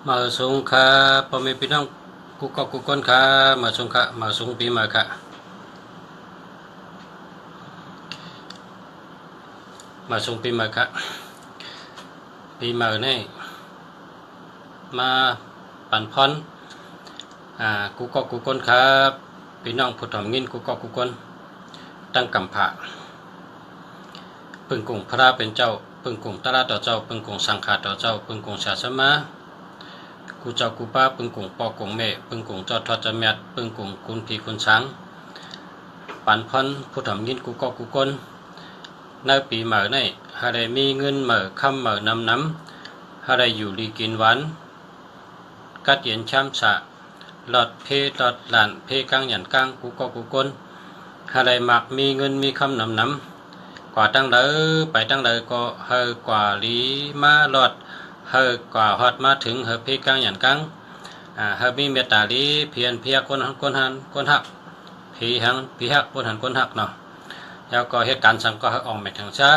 มาสงค่ะพ่อแม่พี่น้องกุกกอกกุกก้นค่ะมาสงค่ะมาสงปีใหม่ค่ะมาสงปีใหม่ค่ะปีใหม่นี่มาปั่นพรกุกกอกกุกก้นครับพี่น้องผู้ทำงินกุกกอกกุกก้นตั้งกำผาปึงกุงพระเป็นเจ้าปึงกุงตระต่อเจ้าปึงกุงสังฆาต่อเจ้าปึงกุงศาสมากูเจ้ากูป้าปึงกุงปอกุงเมปึงกุงจอดทอดจะเมียดปึงกุงคุณผีคุณช้างปันพันผู้ทำยินกูก็กูก้นในปีใหม่นี่หาได้มีเงินเหม่อคำเหม่อนำหาได้อยู่ดีกินหวานกัดเย็นช้ำสะหลอดเพหลอดหลานเพกังหยันกังกูก็กูก้นหาได้มักมีเงินมีคำนำกว่าตั้งเด้อไปตั้งเด้อก็เฮอกว่าลีมาหลอดเฮอกว่าฮอดมาถึงเฮเพกังหยันกังเฮมีเมตตาลีเพียรเพียคนหักผีหักคนหันคนหักเนาะแล้วก็เหตุการณ์สังก็ออกมาทางช้า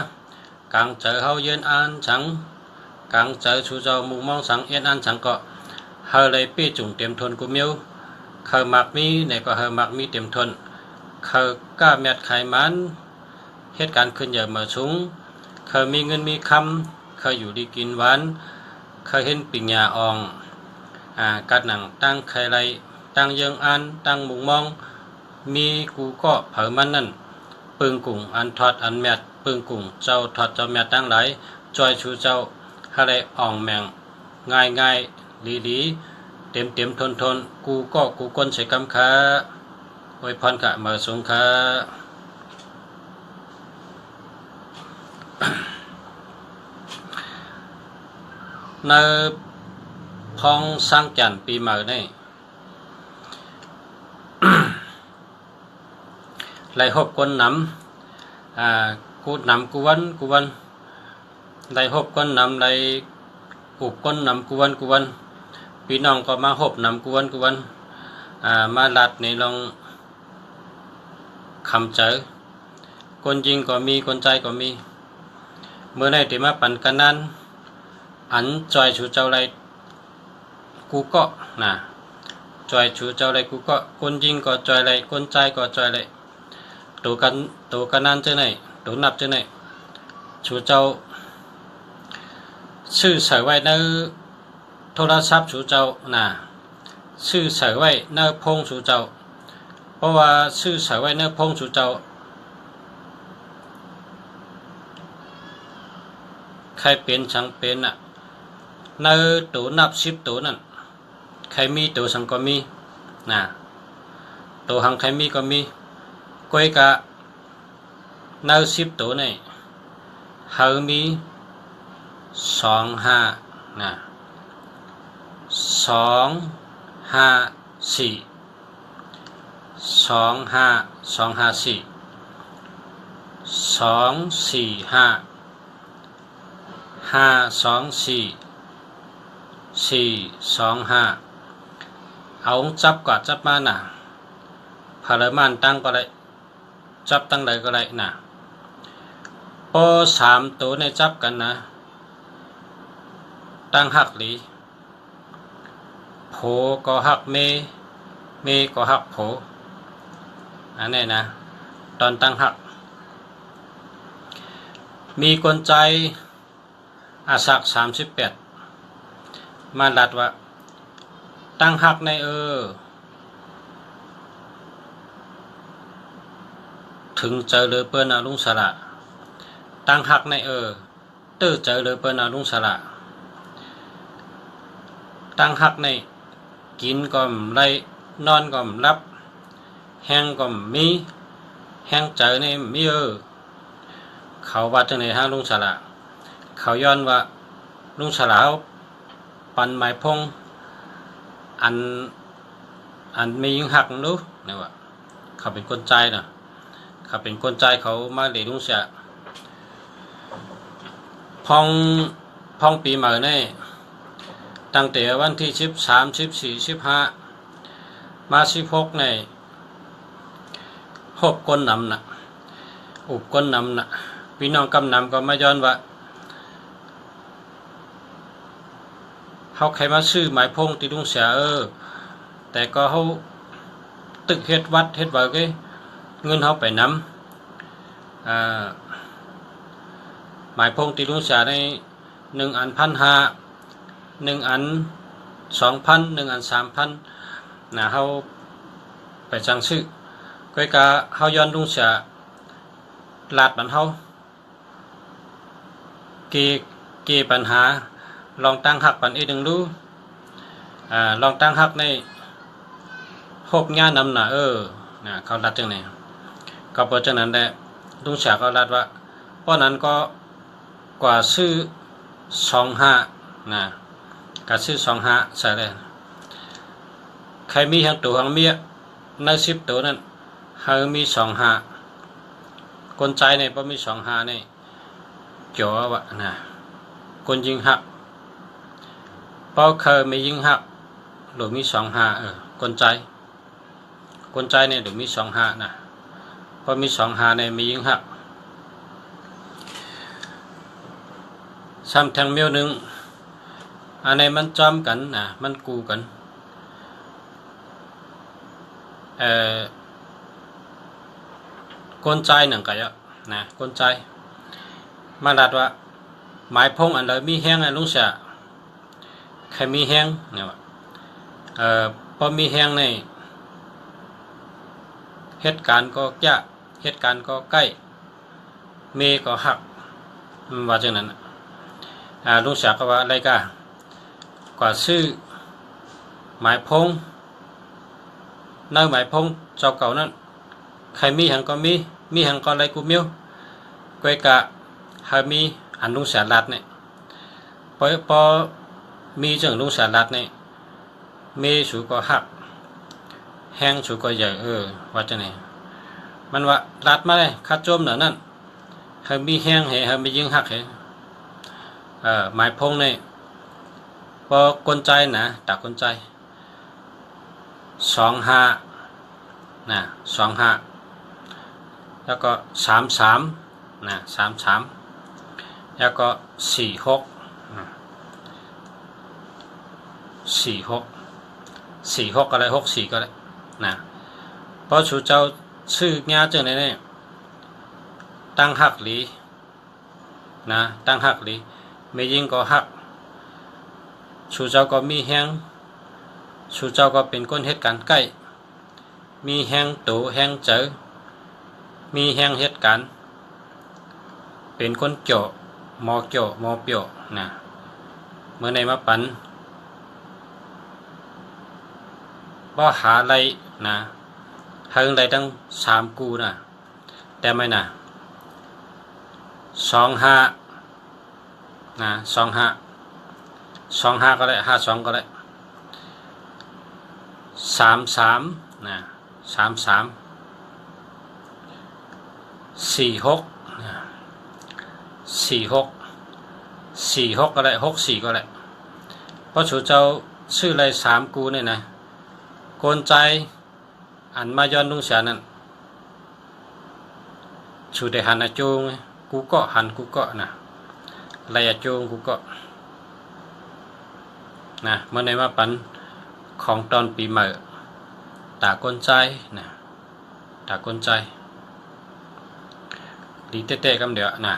กลางเจอเฮายืนอ่านสังกลางเจอชูเจ้ามุงมองสังเอียนอ่านสังก็เฮาเลยปี้จุ่งเตรียมทนกูมิวเฮามักมีในก็เฮามักมีเตรียมทนเฮากล้าเม็ดไขมันเหตุการณ์ขึ้นใหญ่มาสูงเฮามีเงินมีคำเฮาอยู่ดีกินหวานเฮาเห็นปิญญาอองกัดหนังตั้งไข่ไรตั้งเยิงอ่านตั้งมุงมองมีกูก็เผามันนั่นปึงกุ่งอันทอดอันแมดปึงกุ่งเจ้าทอดเจ้าแมดตั้งหลายจอยชูเจ้าฮะไรอ่องแมงง่ายดีเต็มทนกูก็กูก้นใส่กำขาไว้พรกะมาสงขาในพองสร้างจันปีใหม่นี่ไล่หบก้นน้ำกูน้ำกูวันไล่หบก้นน้ำไล่อุบก้นน้ำกูวันพี่น้องก็มาหบน้ำกูวันมาลัดในลองคำเจอคนจริงก็มีคนใจก็มีเมื่อไหร่ที่มาปั่นกันนั้นอันจอยชูเจ้าไรกูก็จอยชูเจ้าไรกูก็คนจริงก็จอยไรคนใจก็จอยไรตัวกันนั้นเจ้าไหนตัวนับเจ้าไหนชูเจ้าชื่อใส่ไว้ในโทรศัพท์ชูเจ้าชื่อใส่ไว้ในพงชูเจ้าเพราะว่าชื่อใส่ไว้ในพงชูเจ้าใครเป็นช่างเป็นในตัวนับ10ตัวนั่นใครมีตัวสังก็มีตัวหังใครมีก็มีก้อยกะใน10ตัวนี่เฮามี25 254 425เอาจับกว่าจับมาพาเลมันตั้งก็ได้จับตั้งใดก็ได้พอ3ตัวในจับกันตั้งหักหลีโผก็หักเมก็หักโผอันนี้ตอนตั้งหักมีคนใจอาศัก38มาลัดว่าตั้งหักในถึงเจอเลยเปิ้นลุงสระตั้งหักในตื้อเจอเลยเปิ้นลุงสระตั้งหักในกินก็ไรนอนก็รับแห้งก็มีแห้งเจอในมีเขาว่าจังไหนลุงสระเขาย้อนว่าลุงสระปันไม้พงอันมียิงหักนู้นี่ว่าเขาเป็นคนใจเขาเป็นคนใจเขามาเลี้ยงลุงเสียพองปีใหม่นี่ตั้งแต่วันที่13 14 15มา16ในหบก้นนำอุบก้นนำพี่น้องกำนำก็มาย้อนว่าเฮ เขาใครมาซื้อหมายพงตีลุงเสียแต่ก็เขาตึกเฮ็ดวัดเฮ็ดว่าเงินเขาไปนำหมายพงตีลุงเสียใน1 อัน1,500 1 อัน 2,000 1 อัน 3,000นะเขาไปจังซื้อก็กะเขาย้อนลุงเสียลาดบันเขาเกปัญหาลองตั้งหักปันอีดึงรู้ลองตั้งหักในหกง่านำนะนะเขารัดจังไหนก็เพราะฉะนั้นแหละลุงเสียก็รัดว่าเพราะนั้นก็กว่าซื้อ25นะก็ซื้อ25ใส่เลยใครมีหังตัวหังเมียใน10ตัวนั้นเฮามี25คนใจเนี่ยบ่มี25นี่จ๋อวะนะคนยิงหักเพราะเคยไม่ยิงหักหรือมี25คนใจเนี่ยหรือมี25นะเพราะมี25เนี่ยมียิงหักซ้ำแทงเมียวนึงอันนี้มันจอมกันนะมันกูกันคนใจหนังกะยะนะคนใจมาดัดว่าหมายพงอันใดมีแห้งอันลุงเสียใครมีแห้งเนี่ยว่าพอมีแห้งในเหตุการณ์ก็ยะเหตุการณ์ก็ใกล้เมก็หักว่าจังนั้นลุงเสียก็ว่าอะไรกว่าซื้อหมายพงในหมายพงเจ้าเก่านั้นใครมีหังก็มีหังก็อะไรกูมิ้วก็กะหามีอันลุงเสียลัดเนี่ยพอมีจังลุงเสียลัดเนี่ยเมสูก็หักแห้งสูก็ใหญ่ว่าจังไหนมันว่าลัดมาเลยคัดโจมเหนือนั่นหามีแห้งเหหามียิงหักเหหมายพงเนี่ยพอคนใจนะตักคนใจ25นะ25แล้วก็33นะ33แล้วก็46นะ46อะไร64ก็ได้นะเพราะชูเจ้าชื่อญาจังไหนเนี่ยตั้งหักหลีนะตั้งหักหลีไม่ยิงก็หักชูเจ้าก็มีแห้งชูเจ้าก็เป็นคนเหตุการณ์ใกล้มีแห้งตูแห้งเจอมีแห้งเหตุการณ์เป็นคนเจาะมอเปียวนะเมื่อในมาปันบ่หาอะไรนะหาอะไรตั้ง3กูนะแต่ไม่นะ25นะ25ก็ได้52ก็ได้33นะ33 46นะ46ก็ได้64ก็ได้เพราะชูเจ้าชื่ออะไร3กูเนี่ยนะคนใจอันมาย้อนลุงเสียนั่นชูได้หันอาจูงกูก็หันกูก็นะไรอาจูงกูก็นะเมื่อในมาปันของตอนปีใหม่ตาคนใจนะตาคนใจดีเต้ๆกันเดี๋ยวนะ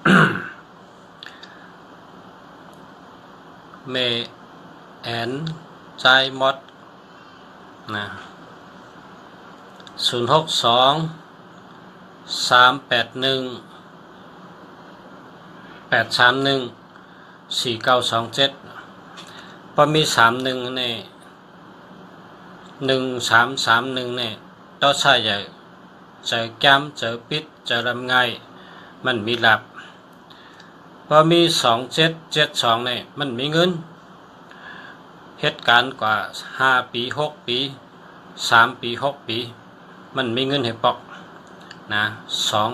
เมแอนใจมดนะ062-381-831-4927พอมี31นี่1331นี่ต้องใช้ใหญ่เจอแก้มเจอปิดเจอลำไงมันมีหลับพอมี2772นี่มันมีเงินเหตุการณ์กว่า5ปี6ปี3ปี6ปีมันมีเงินให้ปอกนะ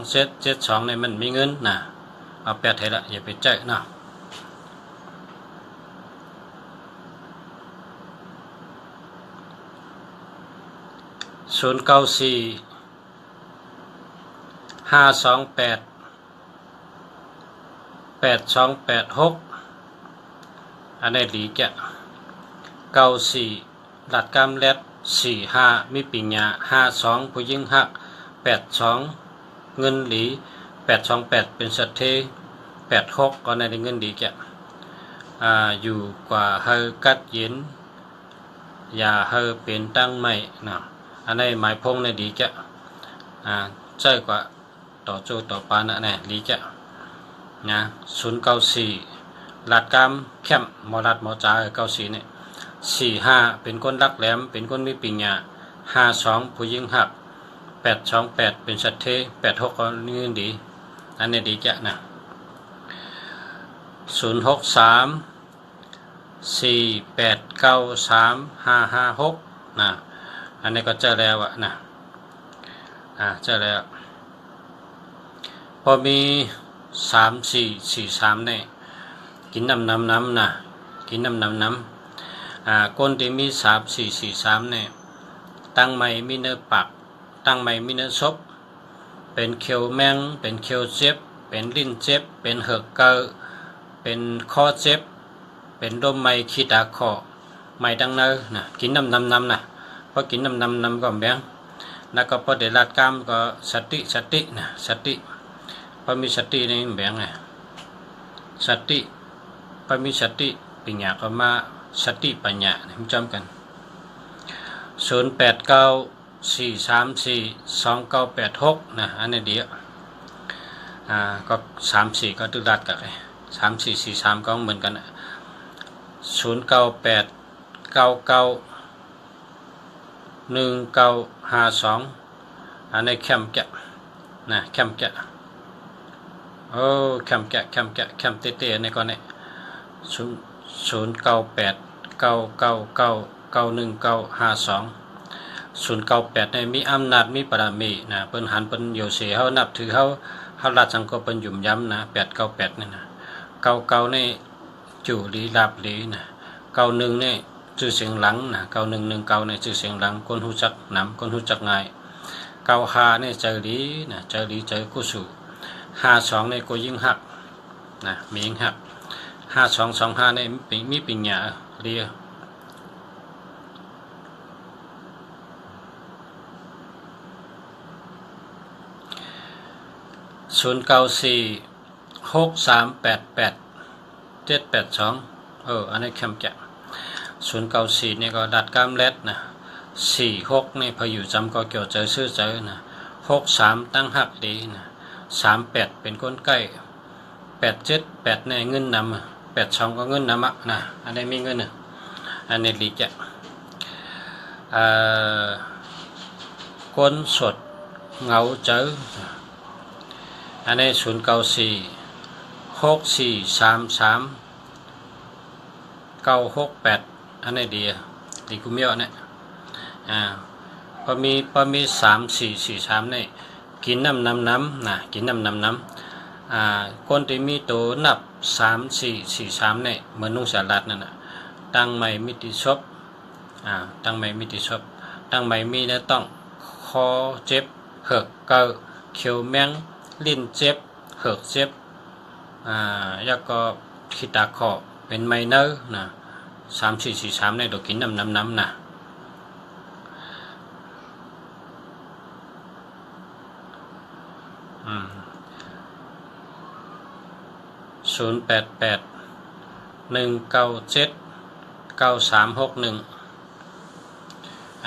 2772นี่มันมีเงินนะเอาแปดให้ละอย่าไปเจอนะ094-528-8286อันนี้ดีแก94หลัดกำเล็ด45มีปิญญา52ผู้ยิ่งหัก82เงินหลี828เป็นสัตเท86ก็ในเงินดีแกอยู่กว่าเฮอกัดเย็นอย่าเฮอเป็นตั้งไม่นะอันนี้หมายพงในดีแกใจกว่าต่อโจต่อปานะเนี่ยดีแกนะ094หลัดกำเข้มหมอรัดหมอจ่า94เนี่ย45เป็นคนรักแหลมเป็นคนมีปิญญา52ผู้ยิ่งหัก828เป็นสัตเท86ก็เงินดีอันนี้ดีแกนะ063-489-3556นะอันนี้ก็เจอแล้วนะเจอแล้วพอมี3443เนี่ยกินน้ำนะกินน้ำคนที่มี3443เนี่ยตั้งไม่มีเนื้อปักตั้งไม่มีเนื้อซบเป็นเขียวแมงเป็นเขียวเจ็บเป็นลิ้นเจ็บเป็นเหือกเกอเป็นคอเจ็บเป็นดมไม่ขี้ตาคอไม่ดังเนื้อนะกินน้ำนะพอกินน้ำก็แบงแล้วก็พอเดลัดกล้ามก็สตินะสติพอมีสตินี่แบงไงสติพอมีสติปัญญาก็มาสติปัญญาเนี่ยจำกัน089-434-2986นะอันนี้เดียวก็34ก็ตุลัดกันเลย3443ก็เหมือนกัน098-99-1952อันนี้แคมแกะนะแคมแกะโอ้แคมแกะแคมเตะในก่อนเนี่ย098-99-91-952 098ในมีอำนาจมีปรามีนะเปิ้นหันเปิ้นโยเสเฮานับถือเฮาราชังก็เปิ้นยุ่มย้ำนะ898นี่นะ99นี่จู่ลีลาบลีนะ91นี่ชื่อเสียงหลังนะ9119นี่ชื่อเสียงหลังคนรู้จักนำคนรู้จักง่าย95นี่เจอลีนะเจอลีเจอกุสุ52นี่ก็ยิ่งหักนะมียิ่งหัก5225นี่มีปิญญาเรีย094-6388-782อันนี้แคมแกะ094นี่ก็ดัดกล้ามเล็ดนะ46นี่พออยู่จำก็เกี่ยวเจอชื่อเจอนะ63ตั้งหักดีนะ38เป็นคนใกล้878ในเงินนำ82ก็เงินนำนะอันนี้มีเงินอันนี้ดีจ้ะคนสดเงาเจออันนี้094-6433-968อันนี้ดีกุมยอเนี่ยพอมี3443นี่กินน้ำนะกินน้ำคนที่มีตัวนับ3443เนี่ยเหมือนนุ่งสลัดนั่นนะตั้งไม่มิติชบตั้งไม่มิติชบตั้งไม่มีเนี่ยต้องคอเจ็บเหือกเกาเขียวแมงลิ้นเจ็บเหือกเจ็บแล้วก็ขี้ตาคอเป็นไมเนอร์นะ3443เนี่ยเรากินน้ำนะ อั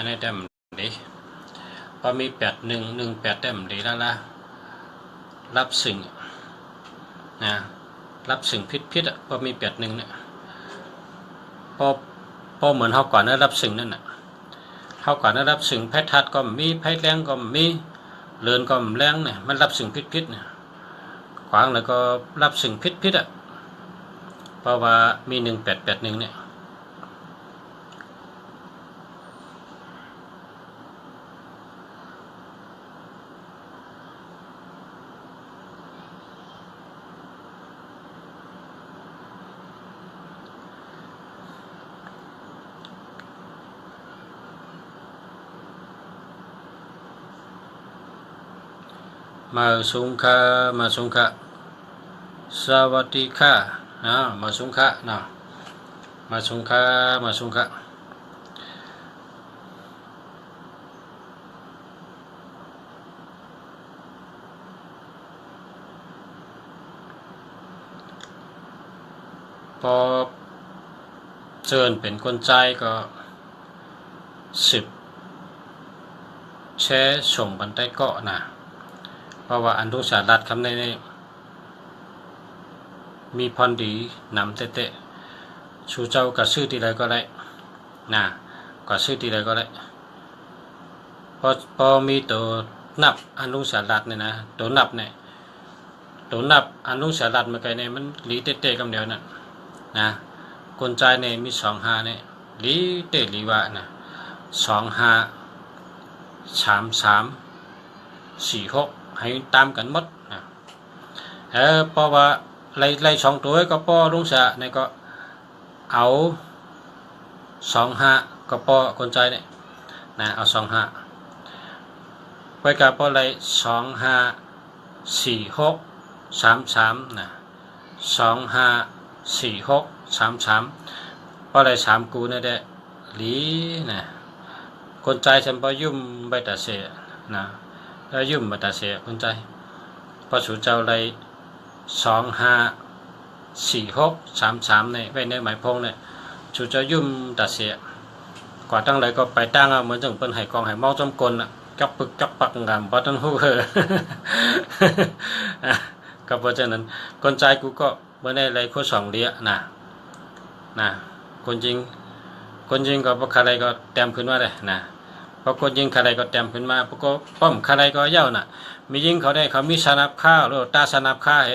นนี้แต้มดีพอมี8118แต้มดีแล้วล่ะรับสิ่งนะรับสิ่งพิษอ่ะพอมี81เนี่ยพอเหมือนเฮาก่อนนั้นรับสิ่งนั่นน่ะเฮาก่อนนั้นรับสิ่งไพ่ทัดก็มีไพ่แรงก็มีเลือนก็แรงเนี่ยมันรับสิ่งพิษเนี่ยขวางแล้วก็รับสิ่งพิษอ่ะเพราะว่ามี1881เนี่ยมาสุงค่ะสวัสดีค่ะมาสุงค่ะนะมาสุงค่ะพอเชิญเป็นคนใจก็10แชร์ส่งบันไดเกาะนะเพราะว่าอันทุกสารัดคำในนี้มีพรดีนำเตะชูเจ้ากับชื่อที่ไรก็ได้นะกับชื่อที่ไรก็ได้พอมีตัวนับอันทุกสารัดเนี่ยนะตัวนับอันทุกสารัดมาไกลเนี่ยมันหลีเตะกำเดียวนั่นนะคนใจเนี่ยมี25เนี่ยหลีเตะหลีวะนะ25 33 46ให้ตามกันหมดนะเพราะว่าไล่2ตัวก็ป้อลุงเสียเนี่ยก็เอา25ก็ป้อคนใจเนี่ยนะเอา25ไปกับป้อไล่254633นะ254633ป้อไล่3กูเนี่ยได้หลีนะคนใจฉันป้อยุ่มใบตาเสียนะแล้วยุ่มใบตาเสียคนใจพอสูเจ้าไล่254633เนี่ยไว้ในหมายพงเนี่ยสูเจ้ายุ่มตาเสียกว่าตั้งเลยก็ไปตั้งเหมือนจังเป็นไห้กองไห้เมาจำกลอ่ะจับปึกจับปักงามบ่ต้นหูก็เพราะฉะนั้นคนใจกูก็เมื่อในไรข้อ2เลี้ยนะคนจริงก็พอใครก็เต็มขึ้นมาเลยนะพอคนยิงใครก็เต็มขึ้นมาพอก็ป้อมใครก็เย้าน่ะมียิงเขาได้เขามีสนับข้าวหรือตาสนับข้าเฮ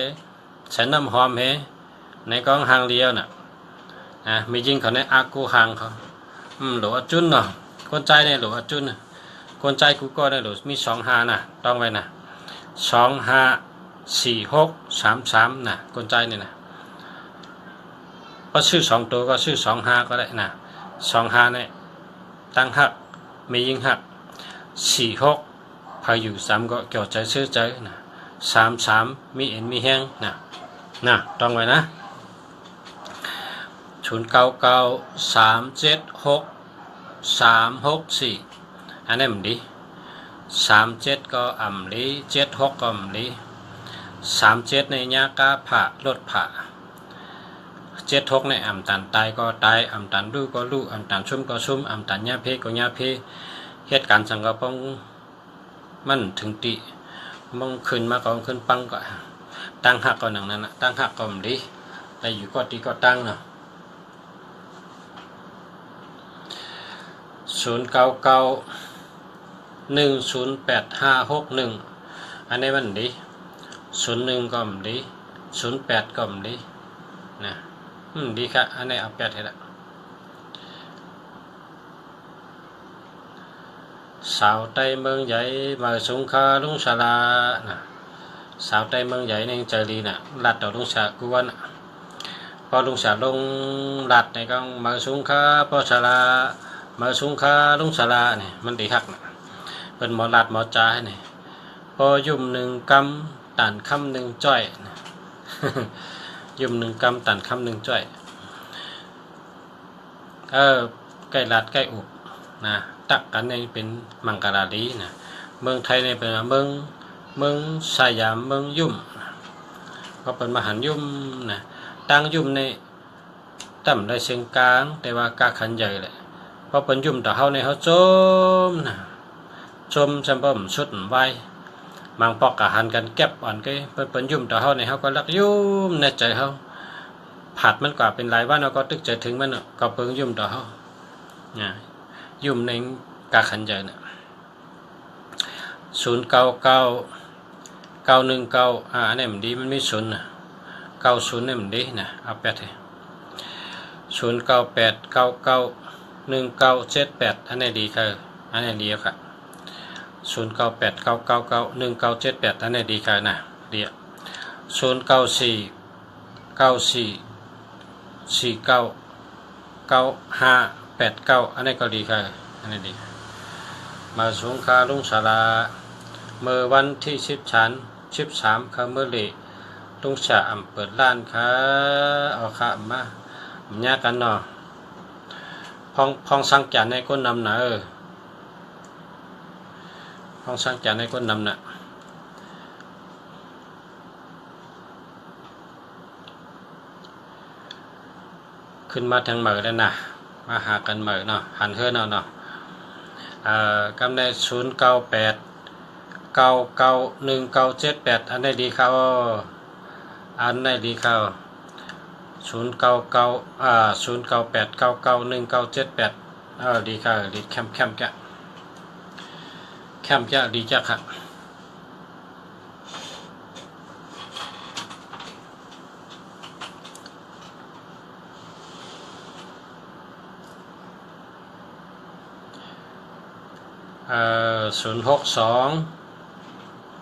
ใส่น้ำหอมเฮในกองหางเลี้ยวน่ะมียิงเขาในอากูหางเขาหลวงจุนเนาะคนใจเนี่ยหลวงจุนคนใจกูก็ได้หลวงมี25น่ะต้องไว้นะ254633น่ะคนใจเนี่ยนะพอชื่อ2ตัวก็ชื่อ25ก็ได้นะ25เนี่ยตั้งหักมียิงหัก46พายุ3ก็เกี่ยวใจซื้อใจนะ33มีเอ็นมีแห้งนะต้องไว้นะ099376 อันนี้มันดี37ก็อ่ำลี76ก็อ่ำลี37ในยากาผ่ารถผ่า76ในอ่ำตันตายก็ตายอ่ำตันรู้ก็รู้อ่ำตันชุ่มก็ชุ่มอ่ำตันยาเพก็ยาเพเหตุการณ์สังกปงมันถึงติมองขึ้นมาก็ขึ้นปังก็ตั้งหักก็หนังนั้นตั้งหักก็มันดีแต่อยู่ก็ตีก็ตั้งเนาะ0991085561อันนี้มันดี01ก็มันดี08ก็มันดีนะดีค่ะอันนี้เอา8ให้ละสาวใต้เมืองใหญ่มาสงขลาลุงศาลานะสาวใต้เมืองใหญ่ในใจดีนะลัดต่อลุงศากูวันพอลุงศาลงลัดในกองมาสงขลาพอศาลามาสงขลาลุงศาลาเนี่ยมันดีคักนะเป็นหมอลัดหมอจ่าเนี่ยพอยุ่ม1กำตันคำ1จ้อยนะยุ่ม1กำตันคำ1จ้อยใกล้ลัดใกล้อุบนะตักกันในเป็นมังกรลาลีนะเมืองไทยในเป็นเมืองสยามเมืองยุ่ม ก็เป็นมหันยุ่มนะตั้งยุ่มในต่ำได้เชียงกลางแต่ว่ากาขันใหญ่แหละเพราะเป็นยุ่มต่อเฮาในเฮาจมนะจมจำบ่มสุดไว้มังปอกกะหันกันเก็บอ่อนก็เป็นยุ่มต่อเฮาในเฮาก็รักยุ่มในใจเฮาผัดมันกว่าเป็นหลายวันเราก็ตึกใจถึงมันก็เปิงยุ่มต่อเฮายุ่มในกาขันใหญ่นะ099 919อันนี้มันดีมันไม่ศูนย์นะ90นี่มันดีนะเอาแปดเลย098 99 1978อันนี้ดีค่ะอันนี้ดีค่ะ098 999 1978อันนี้ดีค่ะนะดี094 94 49 9589อันนี้ก็ดีค่ะอันนี้ดีมาสงขาลุงศาลาเมื่อวันที่13ค่ะเมื่อเละลุงฉะเปิดร้านค่ะเอาค่ะมาญากันเนาะพองสังจานในก้นนำนะพองสังจานในก้นนำนะขึ้นมาทางเหมือแล้วนะมาหากันเหมือเนาะหันเฮือเนาะกำได้098 991 978อันได้ดีครับอันได้ดีครับ098 991 978ดีครับดีแคมแกะดีจ้ะครับ062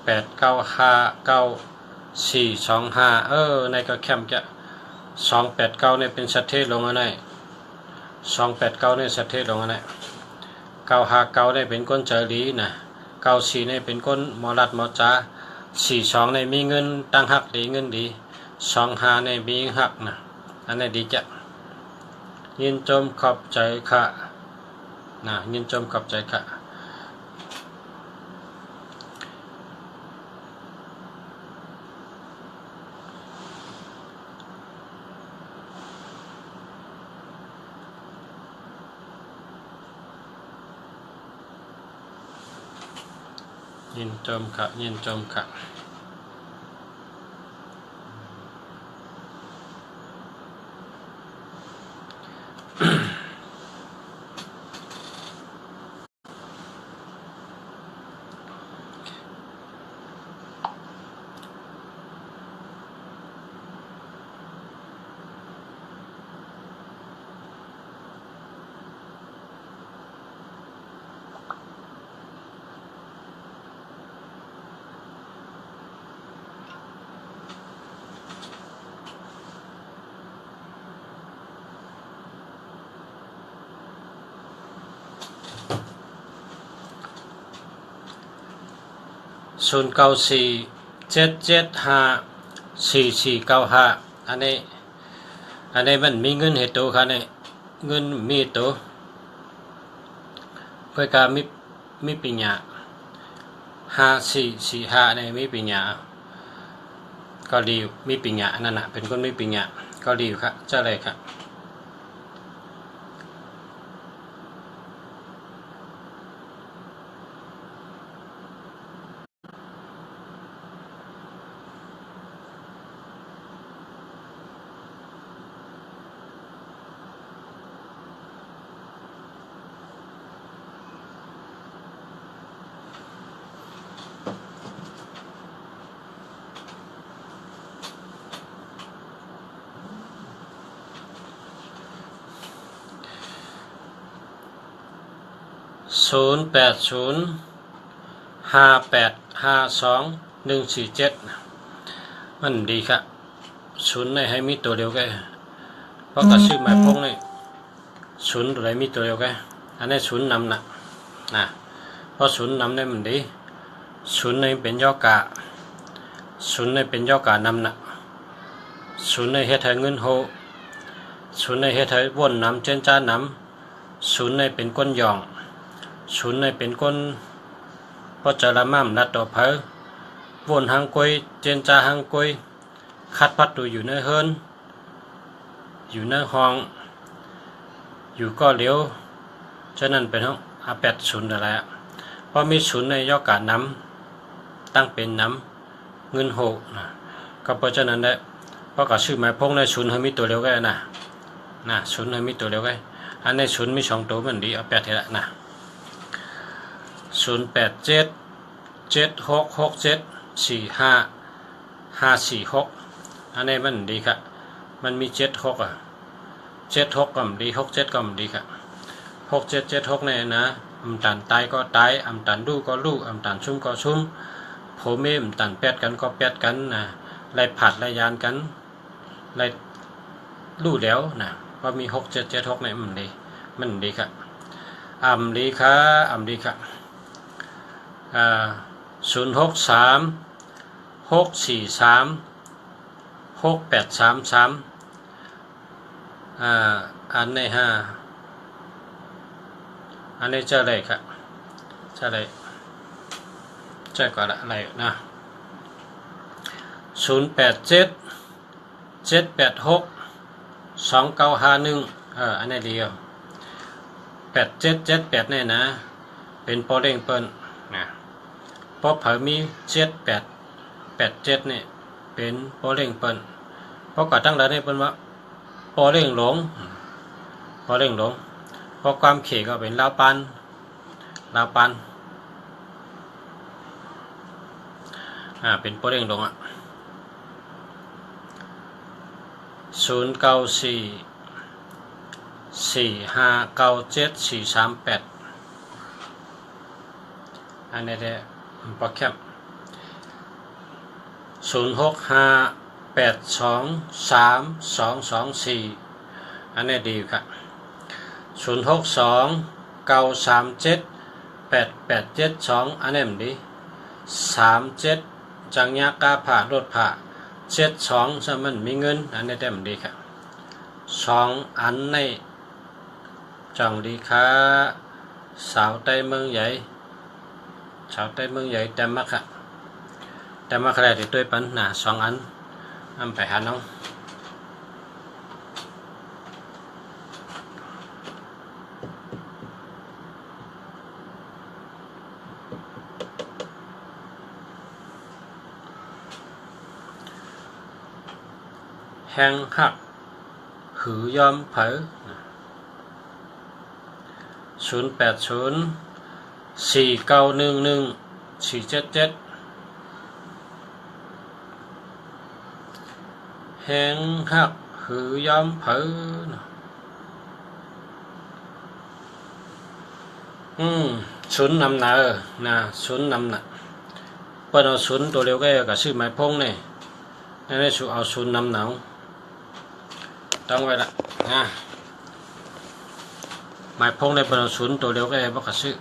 895 9425ในก็แคมจะ289เนี่ยเป็นสัตเทศลงอันไหน289เนี่ยสัตเทศลงอันไหน959เนี่ยเป็นก้นเจรีนะ94เนี่ยเป็นก้นมอรัดมอจ้า42เนี่ยมีเงินตั้งหักดีเงินดี25เนี่ยมีหักนะอันนี้ดีจ้ะยินจมขอบใจค่ะนะยินจมขอบใจค่ะยินจมค่ะ094 775 4495อันนี้มันมีเงินเหตุค่ะเนี่ยเงินมีตัวก็การมีปัญญา5445เนี่ยมีปัญญาก็ดีมีปัญญานั่นน่ะเป็นคนมีปัญญาก็ดีครับเจ้าเลยครับ080 5852 147มันดีครับศูนย์ในให้มีตัวเดียวกันเพราะกระซื้อหมายพงนี่ศูนย์ตัวไหนมีตัวเดียวกันอันนี้ศูนย์นำนะเพราะศูนย์นำเนี่ยมันดีศูนย์ในเป็นย่อกะศูนย์ในเป็นย่อกะนำนะศูนย์ในเฮ็ดให้เงินโฮศูนย์ในเฮ็ดให้วนนำเจนจ้านำศูนย์ในเป็นก้นยองศูนย์ในเป็นก้นพอจะละมั่มนัดต่อเพอวนหางกุยเจนจ้าหางกุย คัดพัดตัวอยู่ในเฮิรนอยู่ในห้องอยู่ก็เลี้ยวฉะนั้นเป็นห้อง80อะไรเพราะมี0ในย่อการน้ำตั้งเป็นน้ำเงิน6นะก็เพราะฉะนั้นได้เพราะกับชื่อหมายพงใน0ให้มีตัวเลี้ยวก็นะ0ให้มีตัวเลี้ยวก็อันใน0มี2ตัวมันดีเอา8ทีละนะ087 7667 45 546อันนี้มันดีครับมันมี7676ก็ดี67ก็ดีครับ6776เนี่ยนะตันตายก็ตายตันดูก็ลูกตันชุ่มก็ชุ่มผมเองตันแปดกันก็แปดกันนะไล่ผัดไล่ยานกันไล่ลู่แล้วนะว่ามี6776เนี่ยมันดีครับดีครับ063 643 6833อันในอันนี้เจออะไรครับเจออะไรเจอก่อนอะไรนะ087 786 2951อันนี้เดียว8778เนี่ยนะเป็นโปรเร่งเปิ้นนะเพราะเผอมี7887เนี่ยเป็นโปรเร่งเปิ้นเพราะก่อนตั้งแต่นี้เปิ้นว่าโปรเร่งหลงเพราะความเขก็เป็นลาวปันเป็นโปรเร่งหลง0944597 438อันนี้ได้โปรแกรม065823224อันนี้ดีครับ062 937 8872อันนี้มันดี37จังยากาผ่ารถผ่า72สมันมีเงินอันนี้ได้มันดีครับ2อันในจังดีค่ะสาวใต้เมืองใหญ่แต่มาค่ะแต่มาใครที่ตัวปันนะ2อันไปหาน้องแหงหักหือยอมเผอ080 4911 477แหงหักหือยอมเผอศูนย์นำหนานะศูนย์นำหนาเปิดเอาศูนย์ตัวเร็วก็กับชื่อหมายพงเนี่ยนี่สูเอาศูนย์นำหนาวต้องไว้ละนะหมายพงในเปิดเอาศูนย์ตัวเร็วก็บอกกับชื่อ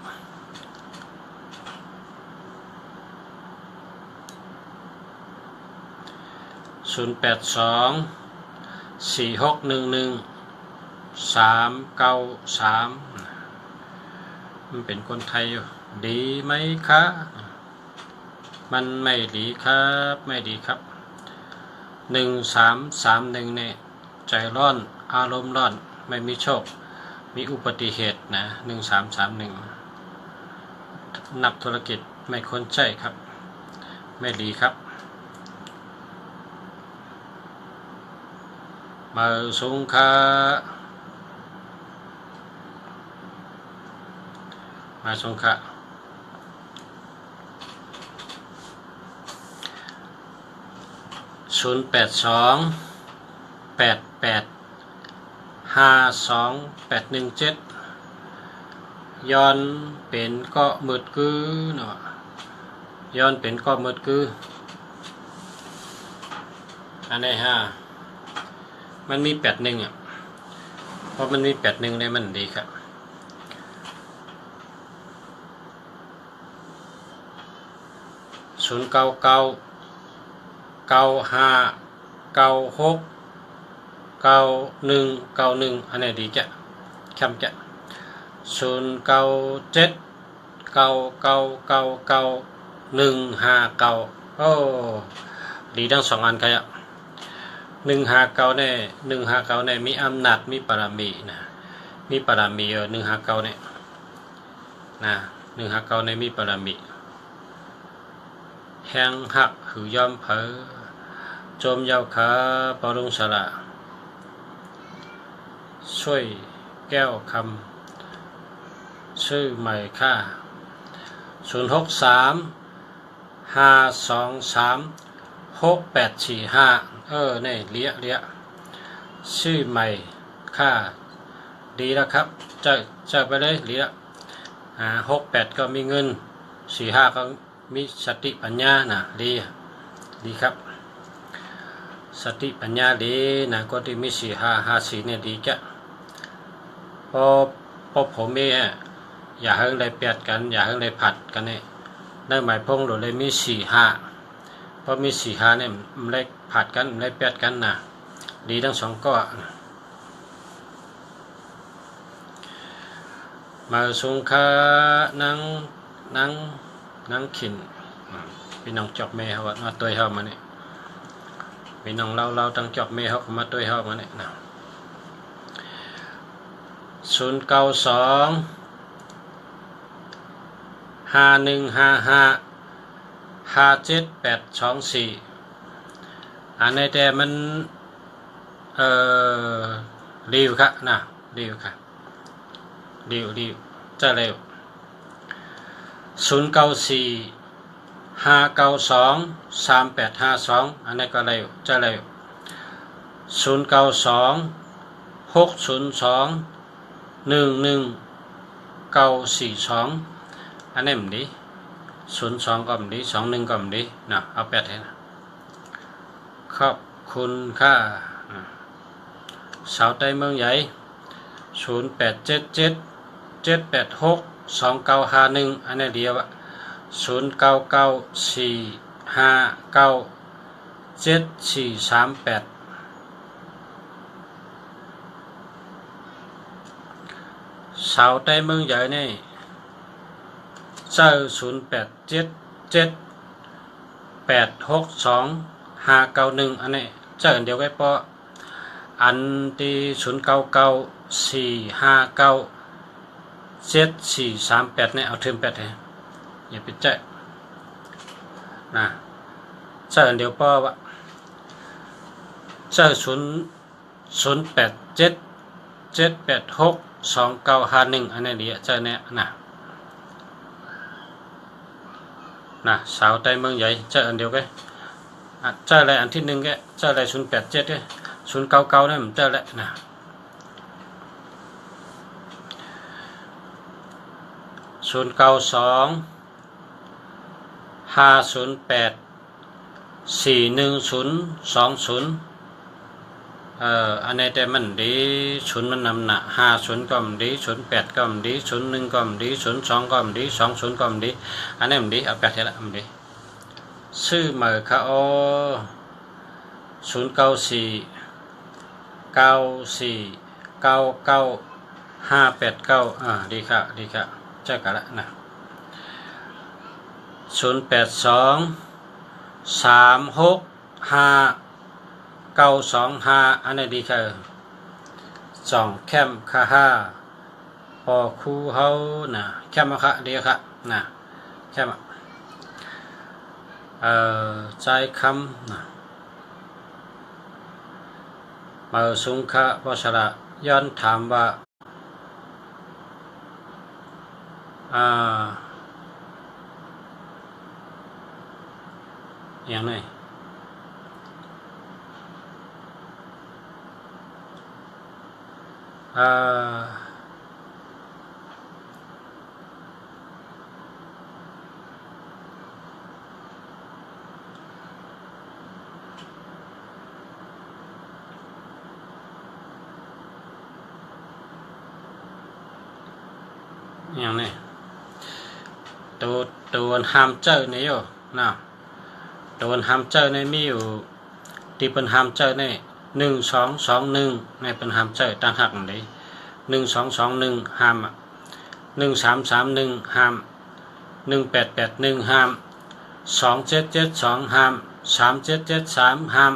082 4611 393มันเป็นคนไทยอยู่ดีไหมคะมันไม่ดีครับ1331เนี่ยใจร้อนอารมณ์ร้อนไม่มีโชคมีอุบัติเหตุนะ1331นักธุรกิจไม่ควรใช่ครับไม่ดีครับมาสงขา082 88 52817ย้อนเป็นก็มืดกือเนาะย้อนเป็นก็มืดกืออันนี้มันมี81เพราะมันมี81เนี่ยมันดีครับ099 95 96 9191อันนี้ดีจ้ะคำจ้ะ097 9999 159โอ้ดีทั้ง2อันครับ 159เนี่ย159เนี่ยมีอำนาจมีปรมีนะมีปรมี159เนี่ยนะ159เนี่ยมีปรมีแห้งหักหือยอมเผอโจมยาวขาปรุงสละช่วยแก้วคำชื่อใหม่ค่า063-523-6845นี่เลี้ยชื่อใหม่ค่าดีแล้วครับจะไปเลยเลี้ย68ก็มีเงิน45ก็มีสติปัญญานะดีครับสติปัญญาดีนะก็ที่มี4554เนี่ยดีจ้ะพอผมเองอย่าให้เลยเปียดกันอย่าให้เลยผัดกันเนี่ยได้หมายพงหรือเลยมี45พอมี45เนี่ยมันเลยผัดกันมันเลยเปียดกันนะดีทั้งสองก็มาสุงคานังขินพี่น้องจอกเมย์เขามาตัวเขามาเนี่ยพี่น้องเราตั้งจอกเมย์เขามาตัวเขามาเนี่ยนะ092-5155-57824อันในแต่มันรีวค่ะนะรีวค่ะรีวจะเร็ว094-592-3852อันนี้ก็เร็วจะเร็ว092-602-11942อันนี้มันดี02ก็มันดี21ก็มันดีนะเอา8ให้นะขอบคุณค่ะสาวใต้เมืองใหญ่0877-786-2951อันนี้เดียว0994597438สาวใต้เมืองใหญ่นี่เจ้า0877-862-591อันนี้เจ้าเดียวกันเพราะอันที่0994597438เนี่ยเอาเทิม8ให้อย่าไปแจ้นะเจ้าเดียวเพราะว่าเจ้า087-786-2951อันนี้เดียวเจ้าเนี่ยนะสาวใต้เมืองใหญ่เจ้าอันเดียวกันเจ้าอะไรอันที่1แกเจ้าอะไร087แก099เนี่ยมันเจ้าแหละนะ092-508-41020อันนี้แต่มันดี0มันนำหนัก50ก็มันดี08ก็มันดี01ก็มันดี02ก็มันดี20ก็มันดีอันนี้มันดีเอา8ให้ละมันดีชื่อเหมือค่ะโอ094-9499-589ดีค่ะเจ้ากันละนะ082-365-925อันนี้ดีค่ะจ่องแคมค่ะพอคู่เฮานะแคมค่ะดีค่ะนะแคมใจคำนะมาสุงคะวชระย้อนถามว่าอย่างไรอย่างนี้ตัวห้ามเจอนี่อยู่นะตัวห้ามเจอนี่มีอยู่ที่เป็นห้ามเจอนี่1221ในเป็นห้ามเจอตั้งหักนี่1221ห้าม1331ห้าม1881ห้าม2772ห้าม3773ห้าม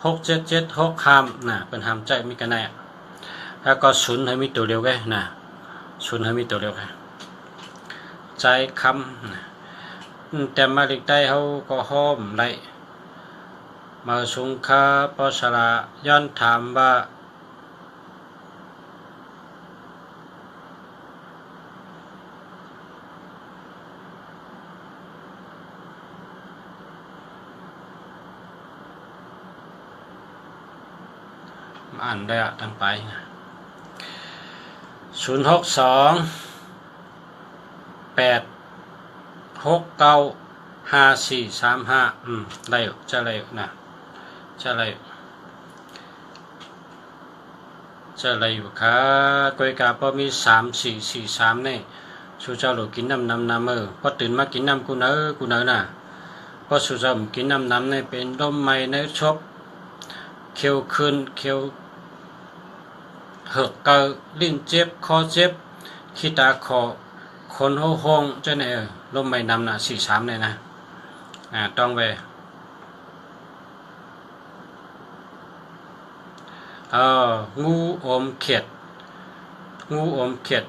6776ห้ามนะเป็นห้ามใจมีกันแน่แล้วก็ศูนย์ให้มีตัวเดียวกันนะศูนย์ให้มีตัวเดียวกันใจคำนะแต่มาเล็กได้เขาก็ห้อมได้มาสุงคาปสระย้อนถามว่าอ่านได้ตั้งไป062-869-5435ได้จะอะไรนะจะอะไรอยู่ค่ะก้อยกาพอมี3443นี่สู้เจ้าหลูกกินน้ำพอตื่นมากินน้ำกูเนอน่ะพอสู้เจ้ากินน้ำนี่เป็นลมใหม่ในชบเขียวขึ้นเขียวเหือกเกาลิ้นเจ็บคอเจ็บขี้ตาคอคนห้องเจ้าเนี่ยลมใหม่นำน่ะ43เนี่ยนะต้องไปงูอมเขียด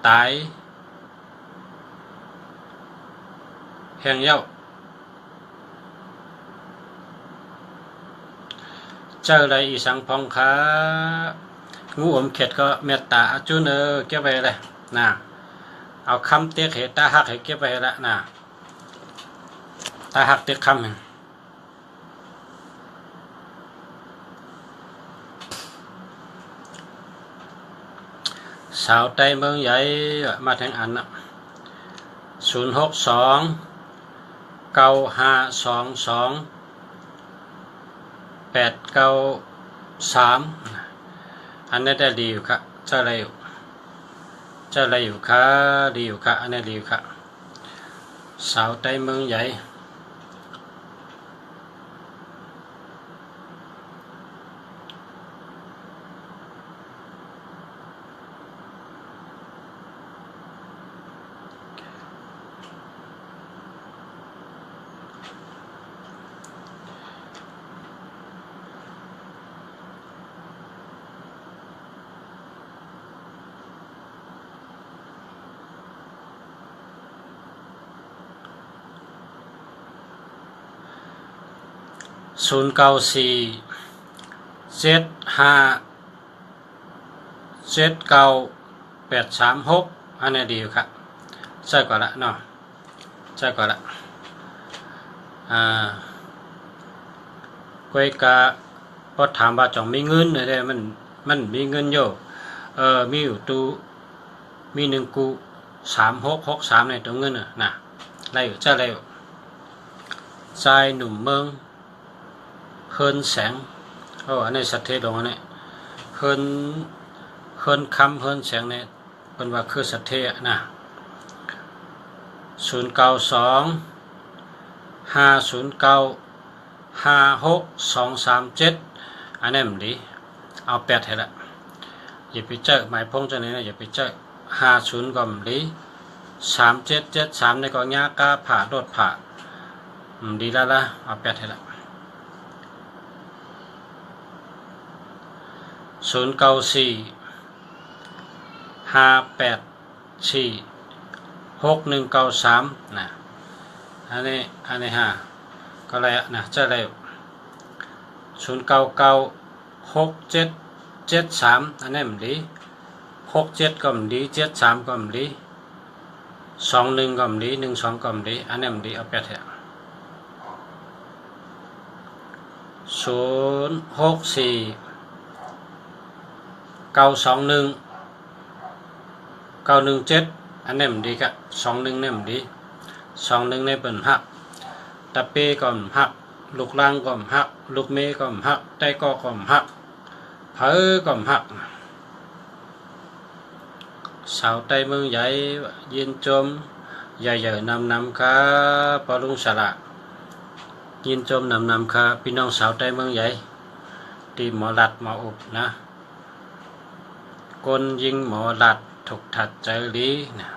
ตายแห้งเย้าเจออะไรอีสังพองคะงูอมเขียดก็เมตตาจุนเก็บไว้เลยนะเอาคำเตะเหตาหักให้เก็บไว้ละนะตาหักเตะคำสาวใต้เมืองใหญ่มาแทงอันนะ062-9522893อันนี้ได้ดีอยู่ค่ะเจ้าอะไรอยู่ค่ะดีอยู่ค่ะอันนี้ดีอยู่ค่ะสาวใต้เมืองใหญ่094-75-79-836อันนี้ดีอยู่ครับใช่กว่าละเนาะใช่กว่าละก้อยกาพอถามว่าจ่องมีเงินอะไรมันมีเงินอยู่มีอยู่ตู้มี1กู3663ในตัวเงินนะได้อยู่จะได้อยู่ชายหนุ่มเมืองเฮินแสงอันนี้สัตเทดงอันนี้เฮินคำเฮินแสงเนี่ยเป็นว่าคือสัตเทนะ092-509-56237อันนี้มันดีเอา8ให้ละอย่าไปเจอหมายพงจะนี้นะอย่าไปเจอ50ก็มันดี3773ในก็ยากาผ่าโดดผ่าดีแล้วละเอา8ให้ละ094-584-6193นะอันนี้ก็อะไรนะจะอะไร099-6773อันนี้มันดี67ก็มันดี73ก็มันดี21ก็มันดี12ก็มันดีอันนี้มันดีเอา8ให้064-921-917อันนี้มันดีครับ21เนี่ยมันดี21เนี่ยเป็นหักตะเป้ก็มันหักลูกล่างก็มันหักลูกเมย์ก็มันหักใต้ก็มันหักเผอก็มันหักสาวใต้เมืองใหญ่ยินจมใหญ่ๆนำค่ะปอลุงสระยินจมนำค่ะพี่น้องสาวใต้เมืองใหญ่ที่หมอลัดหมออุบนะกลยิงหมอลัดถูกถัดใจลีนะ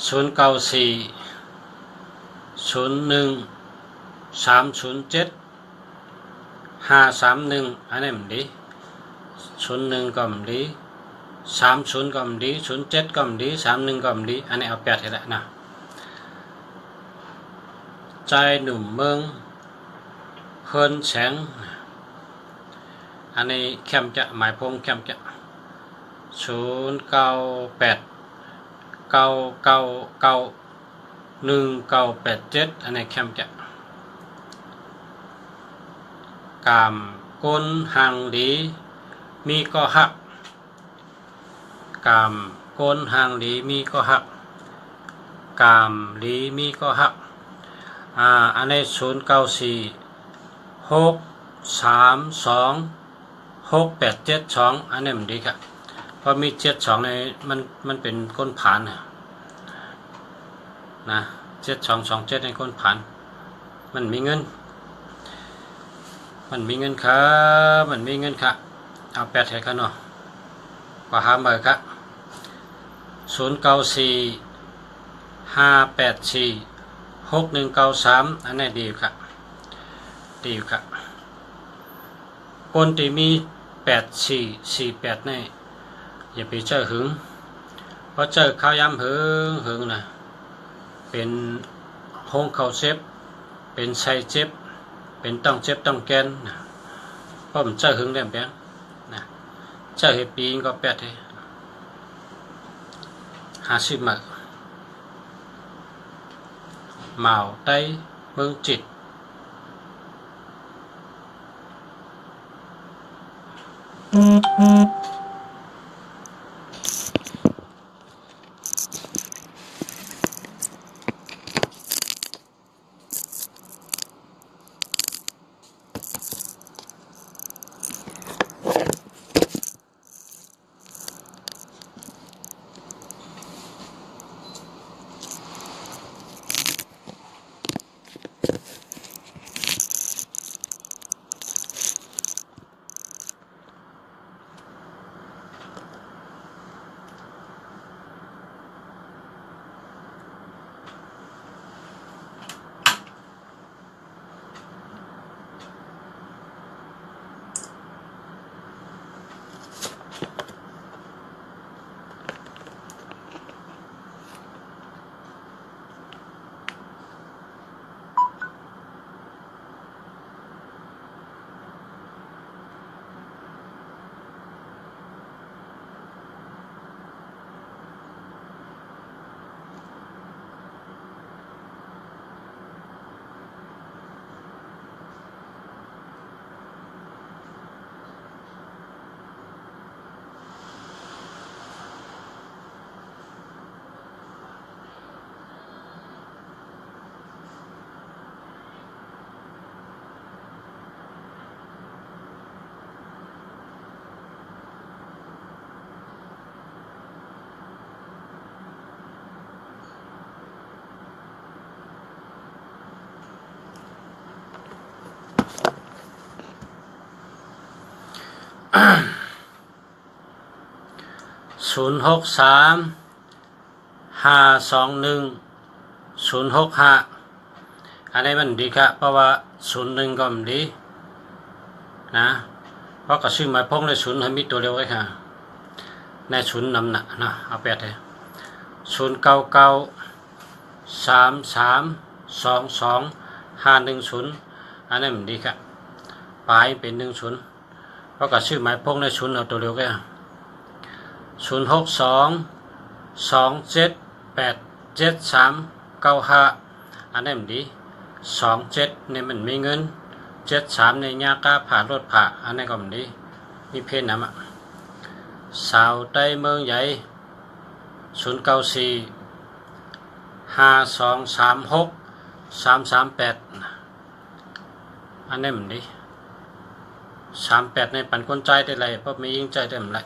094 01 307 531อันนี้มันดี01ก็มันดี30ก็มันดี07ก็มันดี31ก็มันดีอันนี้เอา8ให้แล้วนะใจหนุ่มเมืองเฮินแสงอันนี้แคมจะหมายพงแคมจะ0989991987อันนี้แคมจะกามก้นหางดีมีก็หักกามก้นหางดีมีก็หักกามดีมีก็หักอันนี้0946326872อันนี้มันดีครับเพราะมี72ในมันเป็นก้นผานนะ7227ในก้นผานมันมีเงินครับมันมีเงินครับเอา8ให้กันเนาะกว่าหาเบอร์ครับ0945846193อันนี้ดีครับดีครับคนที่มี8448นี่อย่าไปเจอหึงเพราะเจอข้าวยำหึงนะเป็นห้องเขาเจ็บเป็นไส้เจ็บเป็นต้องเจ็บต้องแกนนะเพราะมันเจอหึงได้แบบนี้นะเจอเหตุปีก็8ให้50มาเหมาไต้เมืองจิต0635210065อันนี้มันดีครับเพราะว่า01ก็มันดีนะเพราะกระซื้อมาพงใน0ให้มีตัวเร็วไว้ค่ะใน0นำหนักนะเอา8เลย0993322510อันนี้มันดีครับปลายเป็น10เพราะกระซื้อมาพงใน0เอาตัวเร็วไว้0622787395อันนี้มันดี27เนี่ยมันมีเงิน73ในยากาผ่ารถผ่าอันนี้ก็มันดีมีเพศน้ำสาวใต้เมืองใหญ่0943236338อันนี้มันดี38ในปันคนใจได้ไรเพราะมียิ่งใจได้มันไร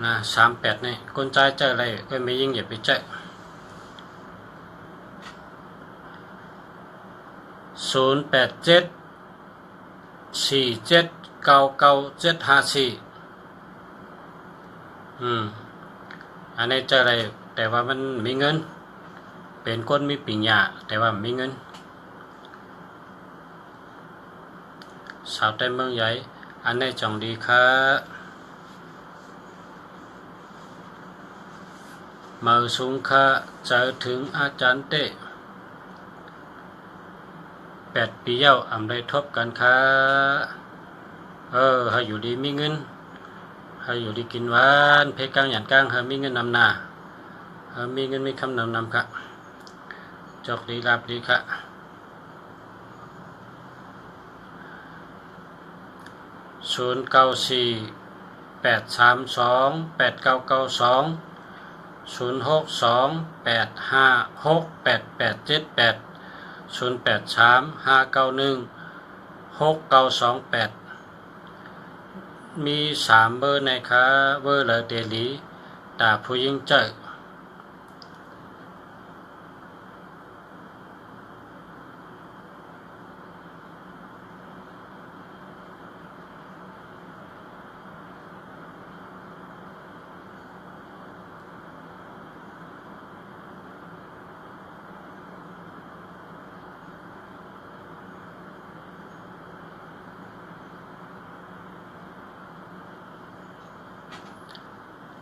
นะ38นี่คนใจเจออะไรก็ไม่ยิ่งอย่าไปเจอ0874799754อันนี้เจออะไรแต่ว่ามันมีเงิน เป็นคนมีปัญญาแต่ว่าไม่มีเงินสาวใต้เมืองใหญ่อันนี้จองดีค่ะมาสูงค่ะเจอถึงอาจารย์เต้8 ปีเย้าอำได้ทบกันค่ะให้อยู่ดีมีเงินให้อยู่ดีกินหวานเพกลางหยันกลางให้มีเงินนำหน้าให้มีเงินมีคำนำค่ะจอกดีลาบดีค่ะ0948328992 0628568878 0835916928มี3เบอร์นะคะเบอร์เลยเดลีตาผู้ยิ่งเจอ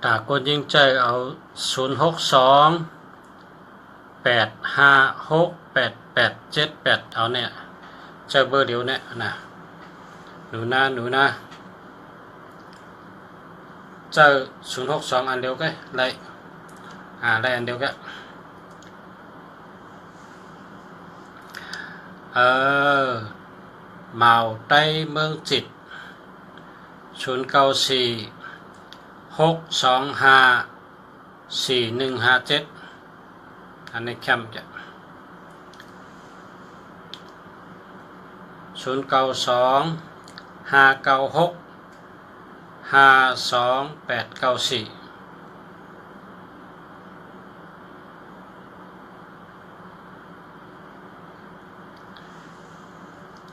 ตาคนยิ่งใจเอา0628568878เอาเนี่ยเจอเบอร์เดียวเนี่ยนะหนูนะเจอ062อันเดียวกันไล่ไล่อันเดียวกันเมาใต้เมืองจิต0946254157อันนี้แคมป์จะ0925965284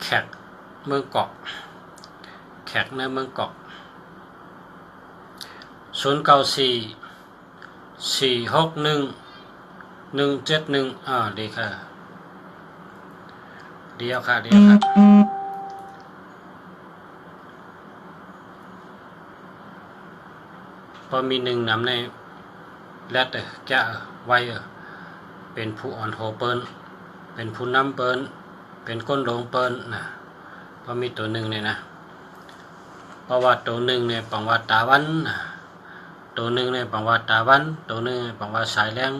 แขกเมืองเกาะแขกในเมืองเกาะ0944611171ดีค่ะเดียวค่ะพอมีหนึ่งนำในและแต่แกะไว้เป็นผู้อ่อนโหเปิ้นเป็นผู้นำเปิ้นเป็นก้นหลงเปิ้นนะพอมีตัวหนึ่งเนี่ยนะเพราะว่าตัวหนึ่งเนี่ยปังว่าตาวันตัวหนึ่งเนี่ยปังว่าตาวันตัวหนึ่งปังว่าสายแรง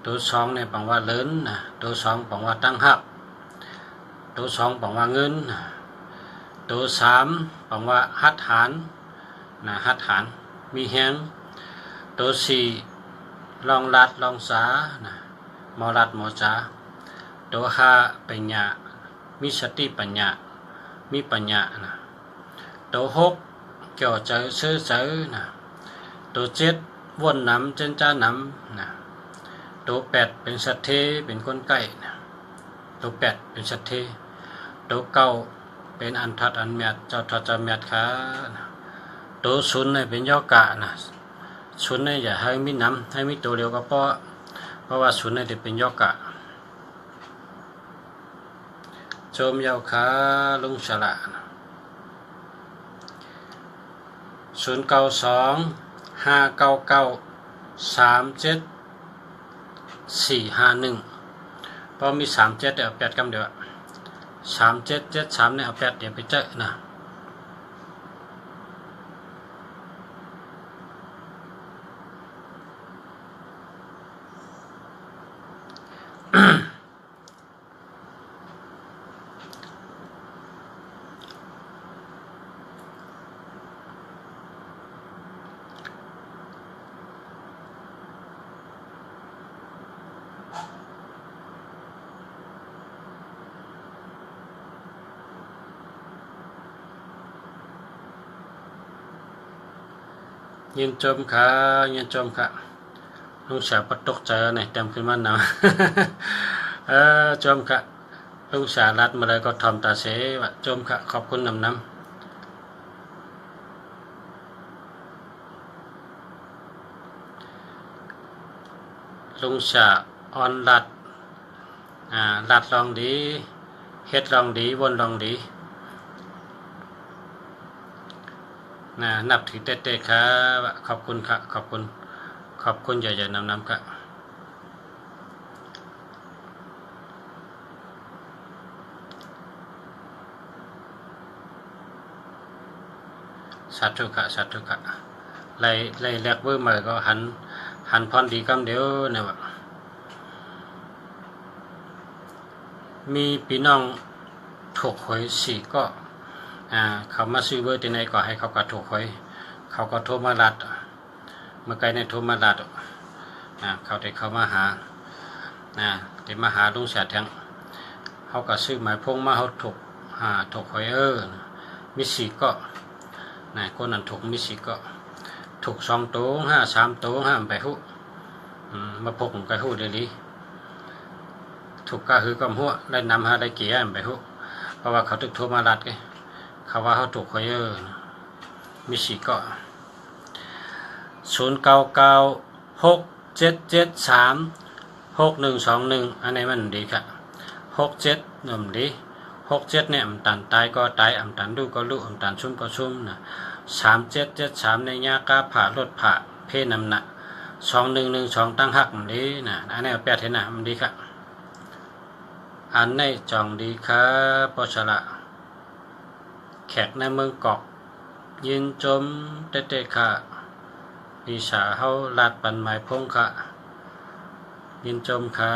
ตัวสองเนี่ยปังว่าเลินตัวสองปังว่าตั้งหักตัวสองปังว่าเงินตัวสามปังว่าหัดหารหัดหารมีแหงตัวสี่ลองลัดลองสาหมอลัดหมอสาตัวห้าปัญญามีสติปัญญามีปัญญาตัวหกเกี่ยวใจซื้อตัวเจ็ดวนน้ำเจนจ้าน้ำตัวแปดเป็นสัตเทเป็นคนไก่ตัวแปดเป็นสัตเทตัวเก้าเป็นอันทัดอันเมียดเจ้าทัดเจ้าเมียดค่ะตัวศูนย์เป็นย่อกะศูนย์อย่าให้มีน้ำให้มีตัวเดียวก็เพราะว่าศูนย์จะเป็นย่อกะโจมยาวขาลุงฉลา0925993741พอมี37เอา8กำเดียว3773เนี่ยเอา8เดี๋ยวไปเจอนะยินจมค่ะลุงสาวปตกใจเนี่ยเต็มขึ้นมาหนาวจมค่ะลุงสาวรัดมาเลยก็ทำตาเสวะจมค่ะขอบคุณน้ำลุงสาว ออนลัดลัดลองดีเฮ็ดลองดีวนลองดีนับถือเต้ๆครับขอบคุณครับขอบคุณใหญ่ๆนำครับสาธุค่ะไล่เรียกเบอร์ใหม่ก็หันพรดีกำเดียวนะวะมีพี่น้องถูกหวย4ก็เขามาซื้อเบอร์ที่ไหนก็ให้เขาก็ถูกหวยเขาก็โทรมาลัดเมื่อไกลในโทรมาลัดเขาได้เข้ามาหาได้มาหาลุงเสียแทงเขาก็ซื้อหมายพงมาเขาถูกหวยมี4ก็คนนั้นถูกมี4ก็ถูก2ตัว3ตัวไปหูมาพกไปหูเดี๋ยวนี้ถูกก็คือกำหัวได้นำได้เกี่ยไปหูเพราะว่าเขาถูกโทรมาลัดไงเขาว่าเขาถูกหวยมี4ก็099677362121อันนี้มันดีค่ะ67นำดี67เนี่ยตันตายก็ตายตันดูก็รู้ตันชุ่มก็ชุ่มนะ3773ในยากาผ่ารถผ่าเพนำหนัก2112ตั้งหักมันดีนะอันนี้แปดเห็นนะมันดีค่ะอันนี้จองดีครับปชละแขกในเมืองเกาะยินจมเตะค่ะปีศาเฮาลาดปันหมายพงค่ะยินจมค่ะ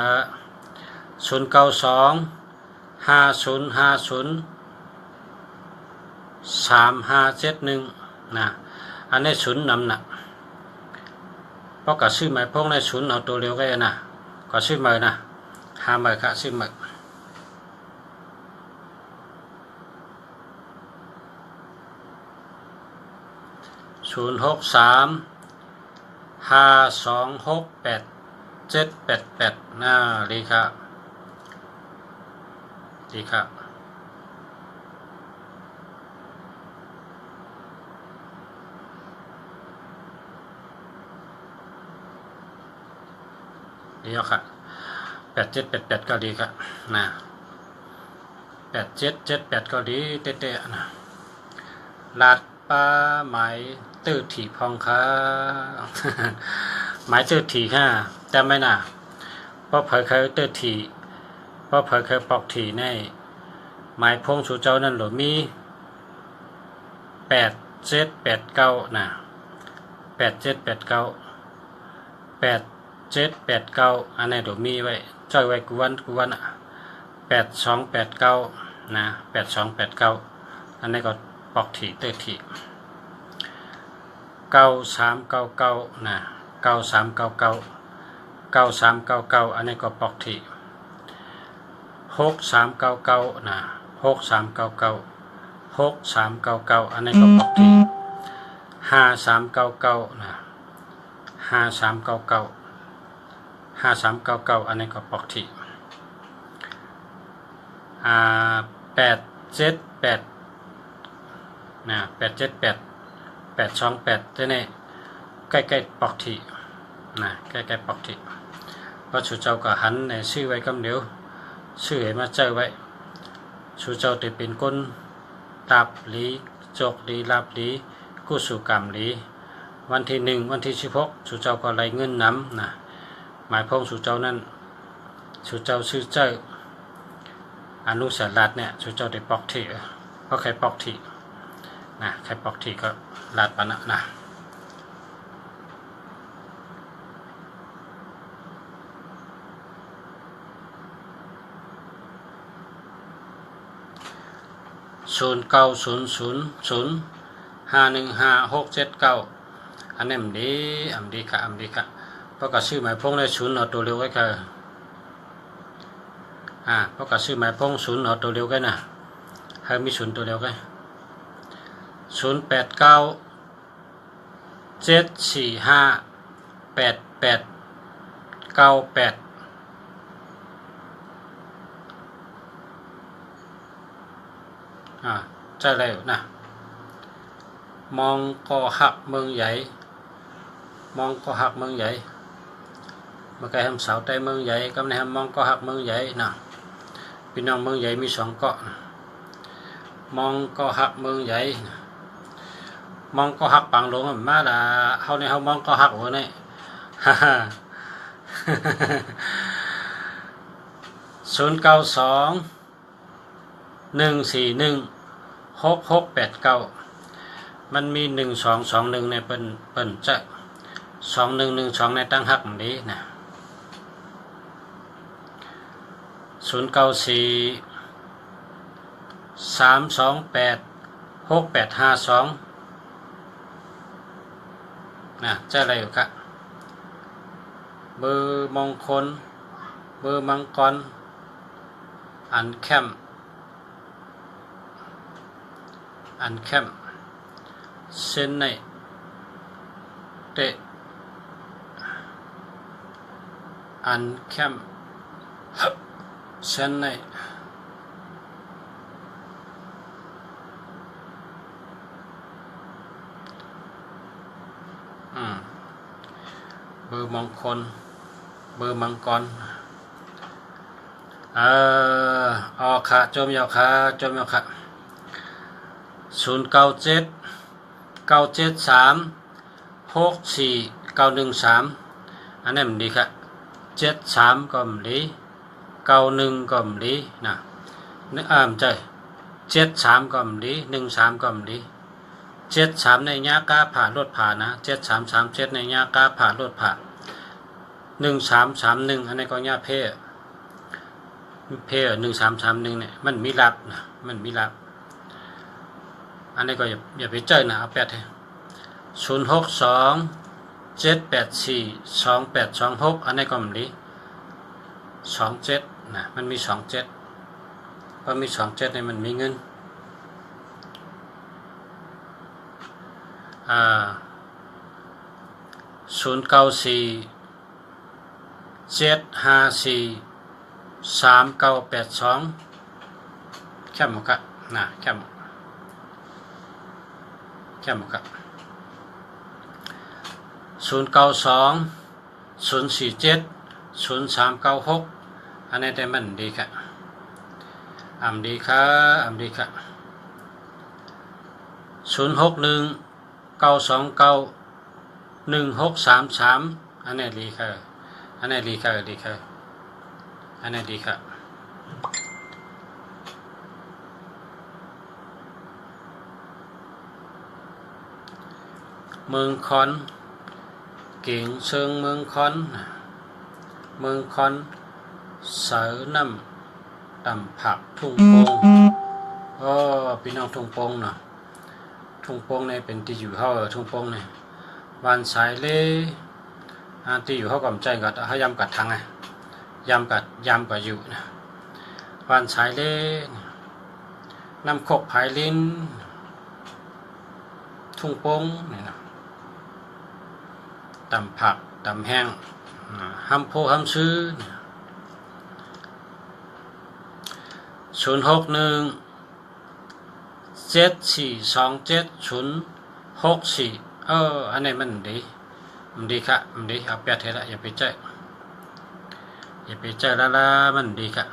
09250503571อันนี้ศูนย์นำหนักเพราะกะซื้อหมายพงในศูนย์เอาตัวเร็วก็นะก็ซื้อมานะหามาค่ะซื้อมา06352687788ดีครับดีครับดีครับ8788ก็ดีครับ8778ก็ดีเตะๆนะลาดป้าหมายตื้อถี่พองค่ะหมายตื้อถี่ค่ะจำไม่น่ะเพราะเผยเคยตื้อถี่เพราะเผยเคยปอกถี่ในหมายพงสู่เจ้านั่นหรือมี8789นะ8789อันนี้หรือมีไว้จ้อยไว้กูวัน8289นะ8289อันนี้ก็ปอกถี่ตื้อถี่9399นะ9399อันนี้ก็ปอกถี่6399นะ6399อันนี้ก็ปอกถี่5399นะ5399อันนี้ก็ปอกถี่878นะ878 828ตัวนี้ใกล้ๆปอกถี่นะใกล้ๆปอกถี่เพราะชูเจ้าก็หันในชื่อไว้กำเดียวชื่อให้มาเจอไว้ชูเจ้าจะเป็นคนตับลีจกลีลาบลีกู้สู่กรรมลีวันที่1วันที่16ชูเจ้าก็ไล่เงินน้ำนะหมายพงชูเจ้านั้นชูเจ้าชื่อเจ้าอนุสารัตเนี่ยชูเจ้าได้ปอกถี่เพราะใครปอกถี่นะใครปอกถี่ก็ลาดปะนะ0900051567อันนี้มันดีค่ะเพราะก็ซื้อหมายพงในศูนย์เอาตัวเร็วไว้ค่ะเพราะก็ซื้อหมายพงศูนย์เอาตัวเร็วไว้นะให้มีศูนย์ตัวเร็วไว้0897458898ใช่แล้วนะมองก็หักเมืองใหญ่ มาไกลทำเสาใต้เมืองใหญ่กำในทำมองก็หักเมืองใหญ่นะพี่น้องเมืองใหญ่มี2 เกาะมองก็หักเมืองใหญ่มองก็หักปังลงมาละเฮาในเฮามองก็หักหัวนี่ฮ่าฮ่า092-141-6689มันมี1221ในเปิ้นจะ2112ในตั้งหักมันนี้นะ094-328-6852นะจะอะไรอยู่ครับเบอร์มงคลเบอร์มังกรอันแคมเส้นในเตะอันแคมเส้นในเบอร์มงคลเบอร์มังกรออกค่ะจมยาวค่ะ097-973-64913อันนี้มันดีค่ะ73ก็มันดี91ก็มันดีนะใช่73ก็มันดี13ก็มันดี73ในยากาผ่ารถผ่านะ7337ในยากาผ่ารถผ่า1331อันนี้ก็ยาเพ1331เนี่ยมันมีลับนะมันมีลับอันนี้ก็อย่าไปเจอนะเอาแปดให้062-784-2826อันนี้ก็มันดี27นะมันมี27เพราะมี27เนี่ยมันมีเงิน094-754-3982แค่หมดครับนะแค่หมดครับ092-047-0396อันนี้แต่มันดีครับดีค่ะ061-929-1633อันนี้ดีค่ะอันนี้ดีค่ะเมืองคอนเก่งเชิงเมืองคอนเสาน้ำต่ำผักทุ่งโป่งพี่น้องทุ่งโป่งเนาะทุ่งโป่งเนี่ยเป็นที่อยู่เขาทุ่งโป่งเนี่ยบ้านสายเล่ที่อยู่เขากำใจกัดเขายำกัดทางไงยำกัดอยู่นะบ้านสายเล่น้ำโคกภายลิ้นทุ่งโป่งเนี่ยนะตำผักตำแห้งห้ำโพห้ำซื้อ061-7427-064อันนี้มันดีค่ะมันดีเอาแปดเท่าไรอย่าไปใจละมันดีค่ะ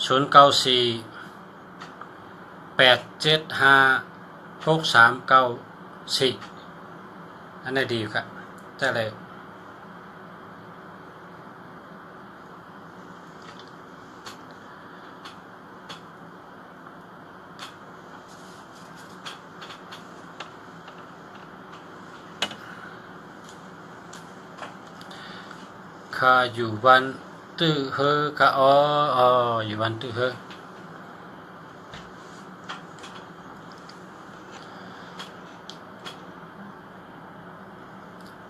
094-875-6394อันนี้ดีค่ะได้เลยข้าอยู่วันตื้อเฮอข้าอยู่วันตื้อเฮอ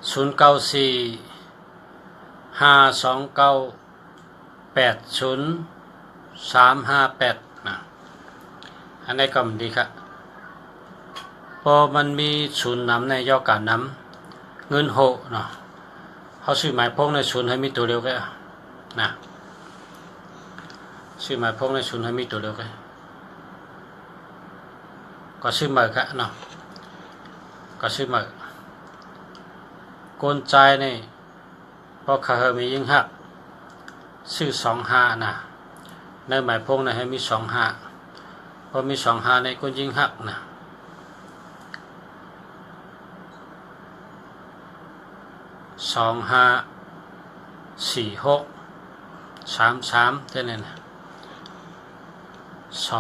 094-529-80-358นะอันนี้ก็ดีครับพอมันมีศูนย์นำในย่อการนำเงินโหเนาะเขาซื้อหมายพกในศูนย์ให้มีตัวเร็วกันนะซื้อหมายพกในศูนย์ให้มีตัวเร็วกันก็ซื้อหมายกันเนาะก็ซื้อหมายกลใจนี่พ ราะเขามียิ่งหักชื่อ25นะในหมายพงนะให้มี25พอมี25ในก็ยิ่งหักนะ254633เท่านั้นนะ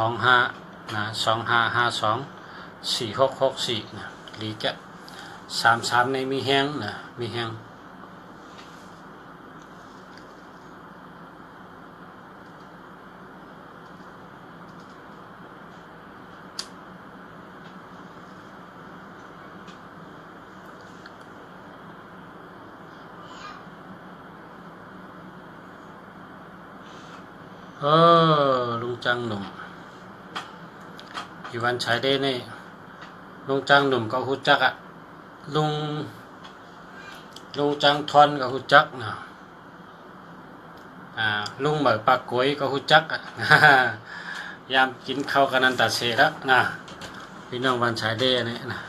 25นะ25524664นะลีกะ33ในมีแห้งนะมีแห้งลุงจังหนุ่มอยู่วันฉายเดนี่ลุงจังหนุ่มก็ฮู้จักอะลุงจังทอนก็ฮู้จักนะลุงเหมอปากกวยก็ฮู้จักอะ ยามกินข้าวกันนันตาเสละนะพี่น้องวันฉายเดนี่นะ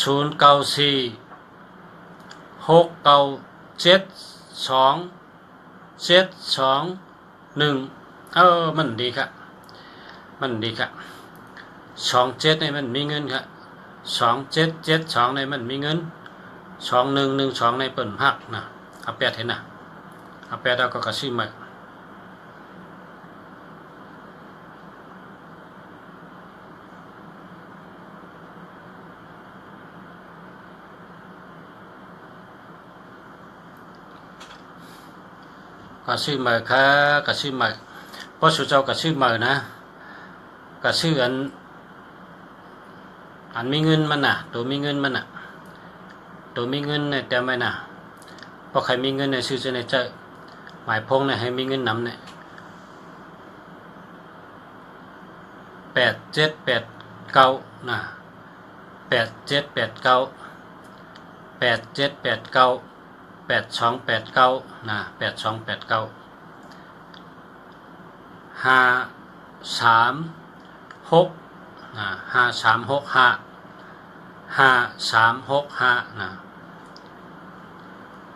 094 6972721มันดีครับมันดีครับ27ในมันมีเงินครับ2772ในมันมีเงิน2112ในเปิ่นหักนะเอา8เห็นนะเอา8เอาก็กระซิบมาก็ซื้อมาค่ะก็ซื้อมาเพราะสุเจ้าก็ซื้อมานะก็ซื้ออันมีเงินมันน่ะตัวมีเงินมันน่ะตัวมีเงินเนี่ยแต่ไม่น่ะเพราะใครมีเงินเนี่ยซื้อจะเนี่ยเจอหมายพงเนี่ยให้มีเงินนำเนี่ย8789นะ8789 8289นะ8289 536นะ5365 5365นะ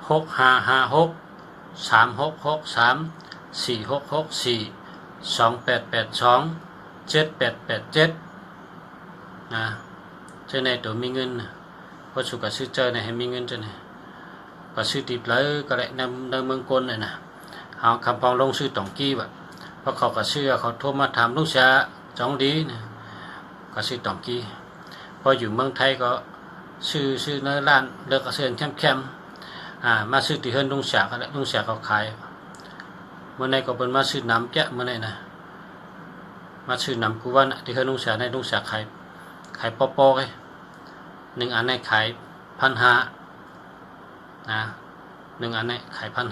6556 3663 4664 2882 7887นะเจ้าในตัวมีเงินเพราะสุกซื้อเจอในให้มีเงินเจ้าในก็ซื้อติดเลยก็ได้ในเมืองกลเลยนะเอาคำพองลงซื้อตองกี้แบบเพราะเขาก็ซื้อเขาโทรมาถามลูกชาจ้องดีนะก็ซื้อตองกี้พออยู่เมืองไทยก็ซื้อในร้านเลิกก็ซื้อแคมมาซื้อที่เฮือนลุงชาก็ได้ลุงชาเขาขายเมื่อไหร่ก็เป็นมาซื้อน้ำแกะเมื่อไหร่นะมาซื้อน้ำกูว่าที่เฮือนลุงชาในลุงชาขายปอๆเลย1อันในขาย1,500นะ1อันในขาย1,500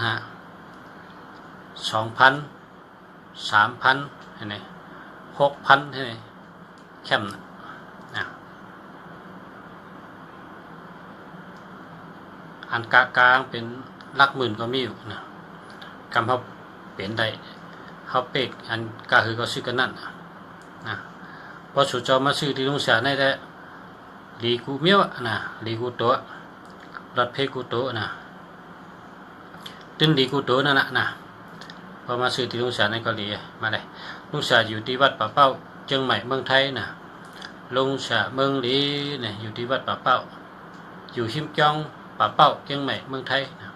2,000 3,000เห็นไหม6,000เห็นไหมแคมนะอันกลางเป็นหลักหมื่นก็มีอยู่นะกำเขาเปลี่ยนได้เขาเปกอันกาคือก็ซื้อกันนั่นนะพอสุดเจ้ามาซื้อที่ลุงเสียในได้ลีกูเมียวนะลีกูตัวรถเพกูตัวนะตึ้นลีกูตัวนั่นนะพอมาซื้อที่ลุงเสียในก็ลีมาเลยลุงเสียอยู่ที่วัดป่าเป้าเชียงใหม่เมืองไทยนะลุงเสียเมืองลีเนี่ยอยู่ที่วัดป่าเป้าอยู่หิมจองป่าเป้าเชียงใหม่เมืองไทยนะ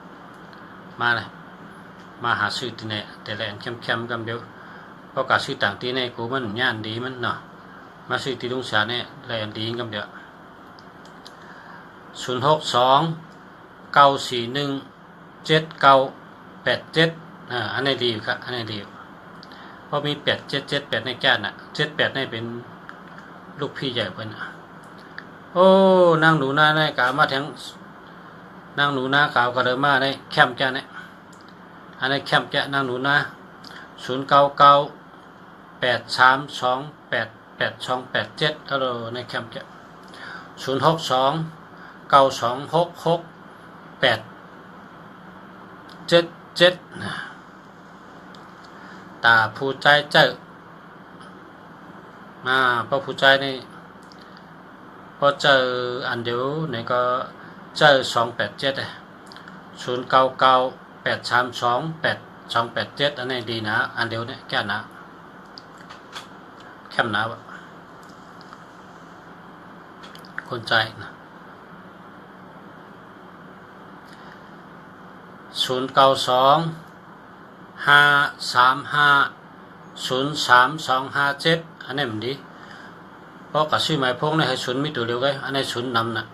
มาเลยมาหาซื้อที่ไหนแต่แหลนเข้มๆกันเดียวเพราะการซื้อต่างที่ในกูมันย่านดีมันเนาะมาซื้อที่ลุงเสียเนี่ยแหลนดีกันเดียว062 941 7987อันนี้ดีอยู่ครับอันนี้ดีอยู่เพราะมี8778ในแก้น่ะ78ในเป็นลูกพี่ใหญ่เพิ่นโอ้นางหนูนาในกามาแทงนางหนูนากาวก็เดินมาในแคมป์แกเนี่ยอันนี้แคมป์แกนางหนูนา099 832 8287ฮัลโหลในแคมป์แก062 9266877ตาผู้ใจเจ้าพระผู้ใจนี่ พอเจออันเดียวเนี่ยก็เจอ287เลย0998328287อันนี้ดีนะอันเดียวเนี่ยแก่นะแคมนะวะคนใจนะ0925350327อันนี้มันดีเพราะกับชื่อหมายพงเนี่ยให้ศูนย์มีตัวเดียวกันอันนี้ศูนย์นำนะ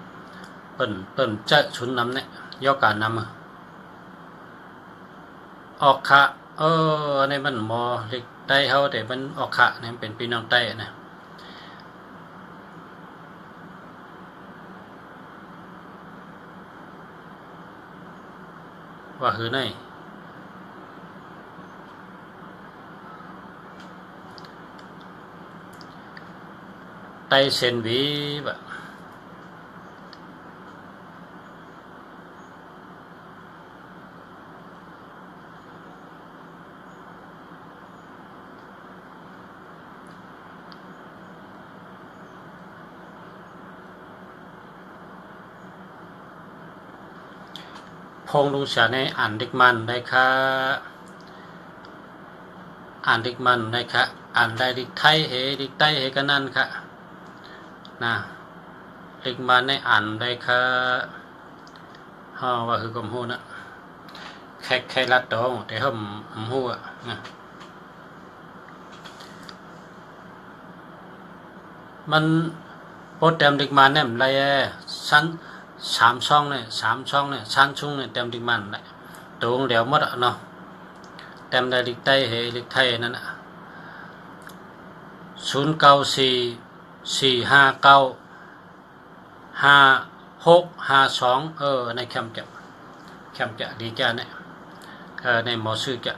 เปิ้นเจ้าศูนย์นำเนี่ยย่อการนำออกขะอันนี้มันหมอเล็กใต้เขาแต่มันออกขะเนี่ยเป็นพี่น้องใต้นะว่าคือไหนไต้เซนวีบะพงลุงเสียในอ่านดิกมันได้ค่ะอ่านดิกมันได้ค่ะอ่านได้ดิกไทยเฮดิกใต้เฮกันนั่นค่ะนะดิกมันในอ่านได้ค่ะว่าคือกลมหูนะแค่รัดตองแต่เขาหูอ่ะนะมันโปรแกรมดิกมันเนี่ยมันอะไรชั้น3 ช่องเนี่ย3 ช่องเนี่ยชั้นชุ่งเนี่ยเต็มดิกมันเลยตัวเดียวหมดอ่ะเนาะเต็มได้ดิกใต้เฮดิกไทยนั่นอ่ะ0944595652ในแคมจะดีแก่เนี่ยในหมอซื้อแก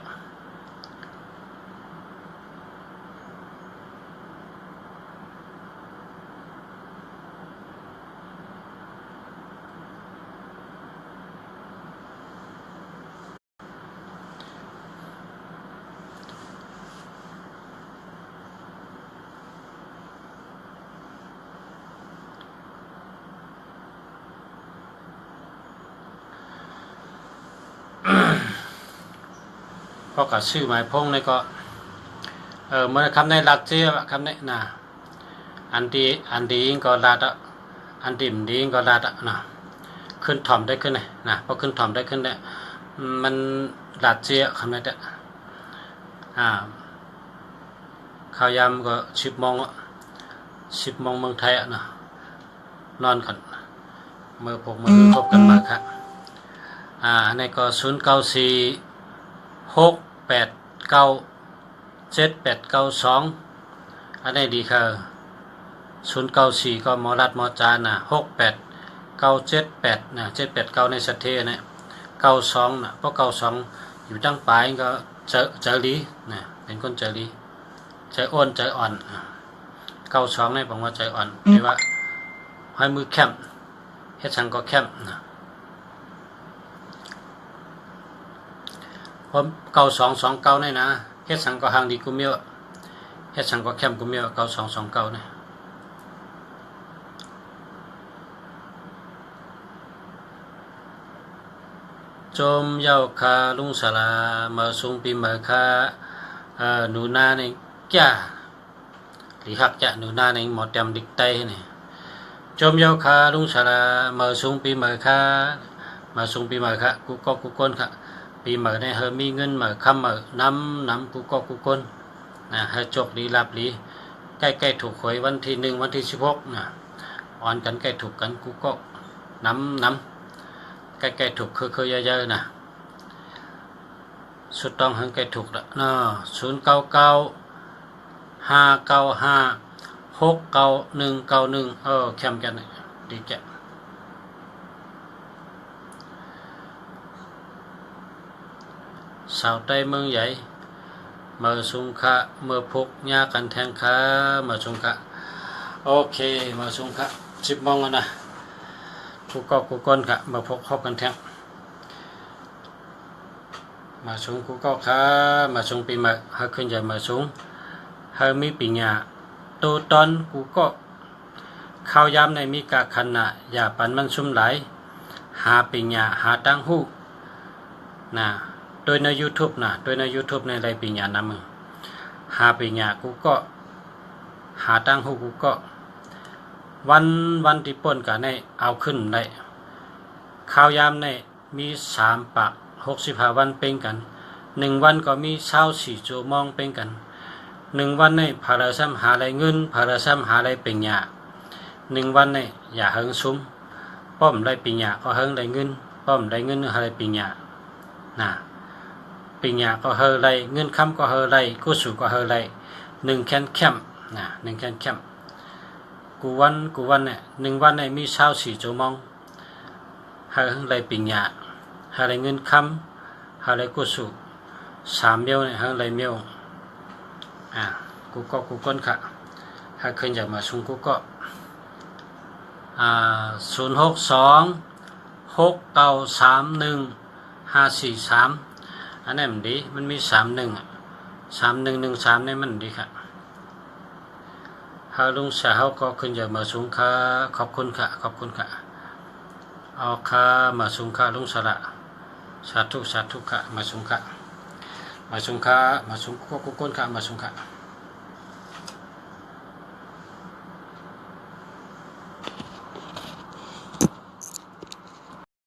เพราะกับชื่อหมายพงเนี่ยก็เมื่อคำในรัดเจียคำในนะอันดีก็รัดอ่ะอันดิมดีก็รัดอ่ะนะขึ้นถ่อมได้ขึ้นเลยนะพอขึ้นถ่อมได้ขึ้นเนี่ยมันรัดเจียคำนี้ข่าวยามก็10 โมง10 โมงเมืองไทยอ่ะนะนอนกันเมื่อพบกันมาครับอันนี้ก็0946897892อันนี้ดีค่ะ094ก็หมอรัดหมอจานนะ68978นะ789ในสัตเทนะ92นะเพราะ92อยู่ตั้งปลายก็เจอลีนะเป็นคนเจอลีใจอ้นใจอ่อน92นี่ผมว่าใจอ่อนที่ว่าให้มือแคมเฮ็ดสังก็แคมนะผม9229นี่นะเฮ็ดสังก็ห่างดีกูเมียวเฮ็ดสังก็แคมกูเมียว9229นี่จมเย้าคาลุงสลามาซุงปีเมคาหนูนานี่จ้าหรือหักจะหนูนานี่หมดเต็มดิกไตนี่จมเย้าคาลุงสลามาซุงปีเมคากูก็กูก้นค่ะปีเมในเฮมีเงินเมคำน้ำกูก็กูก้นนะให้จกดีลับดีใกล้ถูกหวยวันที่1วันที่16นะอ่อนกันใกล้ถูกกันกูก็น้ำใกล้ถูกคือเยอะๆนะสุดต้องให้ใกล้ถูกละเนาะ099595699191แคมกันดีแกสาวใต้เมืองใหญ่เมื่อสุงคะเมื่อพกยากันแทงขาเมื่อสุงคะโอเคเมื่อสุงคะ10 โมงนะกูก็กูก้นค่ะมาพกครอบกันแทงมาสูงกูก็ค่ะมาสูงปีมาหาขึ้นใหญ่มาสูงหามีปีญาตัวตอนกูก็ ข้าวยามในมีกาขณะอย่าปันมันซุ่มไหลหาปิญญาหาตั้งหูนะโดยใน YouTube นะโดยใน YouTube ในไรปิญญานำมึงหาปิญญากูก็หาตั้งหูกูก็วันที่ป่นกันในเอาขึ้นได้ข้าวยามในมี3ปาก65วันเป็นกัน1วันก็มี24ชั่วโมงเป็นกัน1วันในพาราซัมหาไรเงินพาราซัมหาไรปิญญา1วันในอย่าเฮิงซุ้มป้อมไรปิญญาก็เฮิงไรเงินป้อมไรเงินหาไรปิญญานะปิญญาก็เฮอไรเงินคำก็เฮอไรกุศลก็เฮอไร1แคนแคมนะ1แคนแคมกูวันเนี่ย1วันในมี24ชั่วโมงหาไรปิญญาหาไรเงินคำหาไรกุศล3เมียวเนี่ยหาไรเมียวกูก้นค่ะหากเคยอยากมาซุงกูก็062-693-1543อันนี้มันดีมันมี3113นี่มันดีค่ะหาลุงสาวก็เคยอยากมาซุงค่ะขอบคุณค่ะเอาค่ะมาซุงค่ะลุงสระสาธุค่ะมาซุงค่ะมาซุงก็กูก้นค่ะมาซุงค่ะ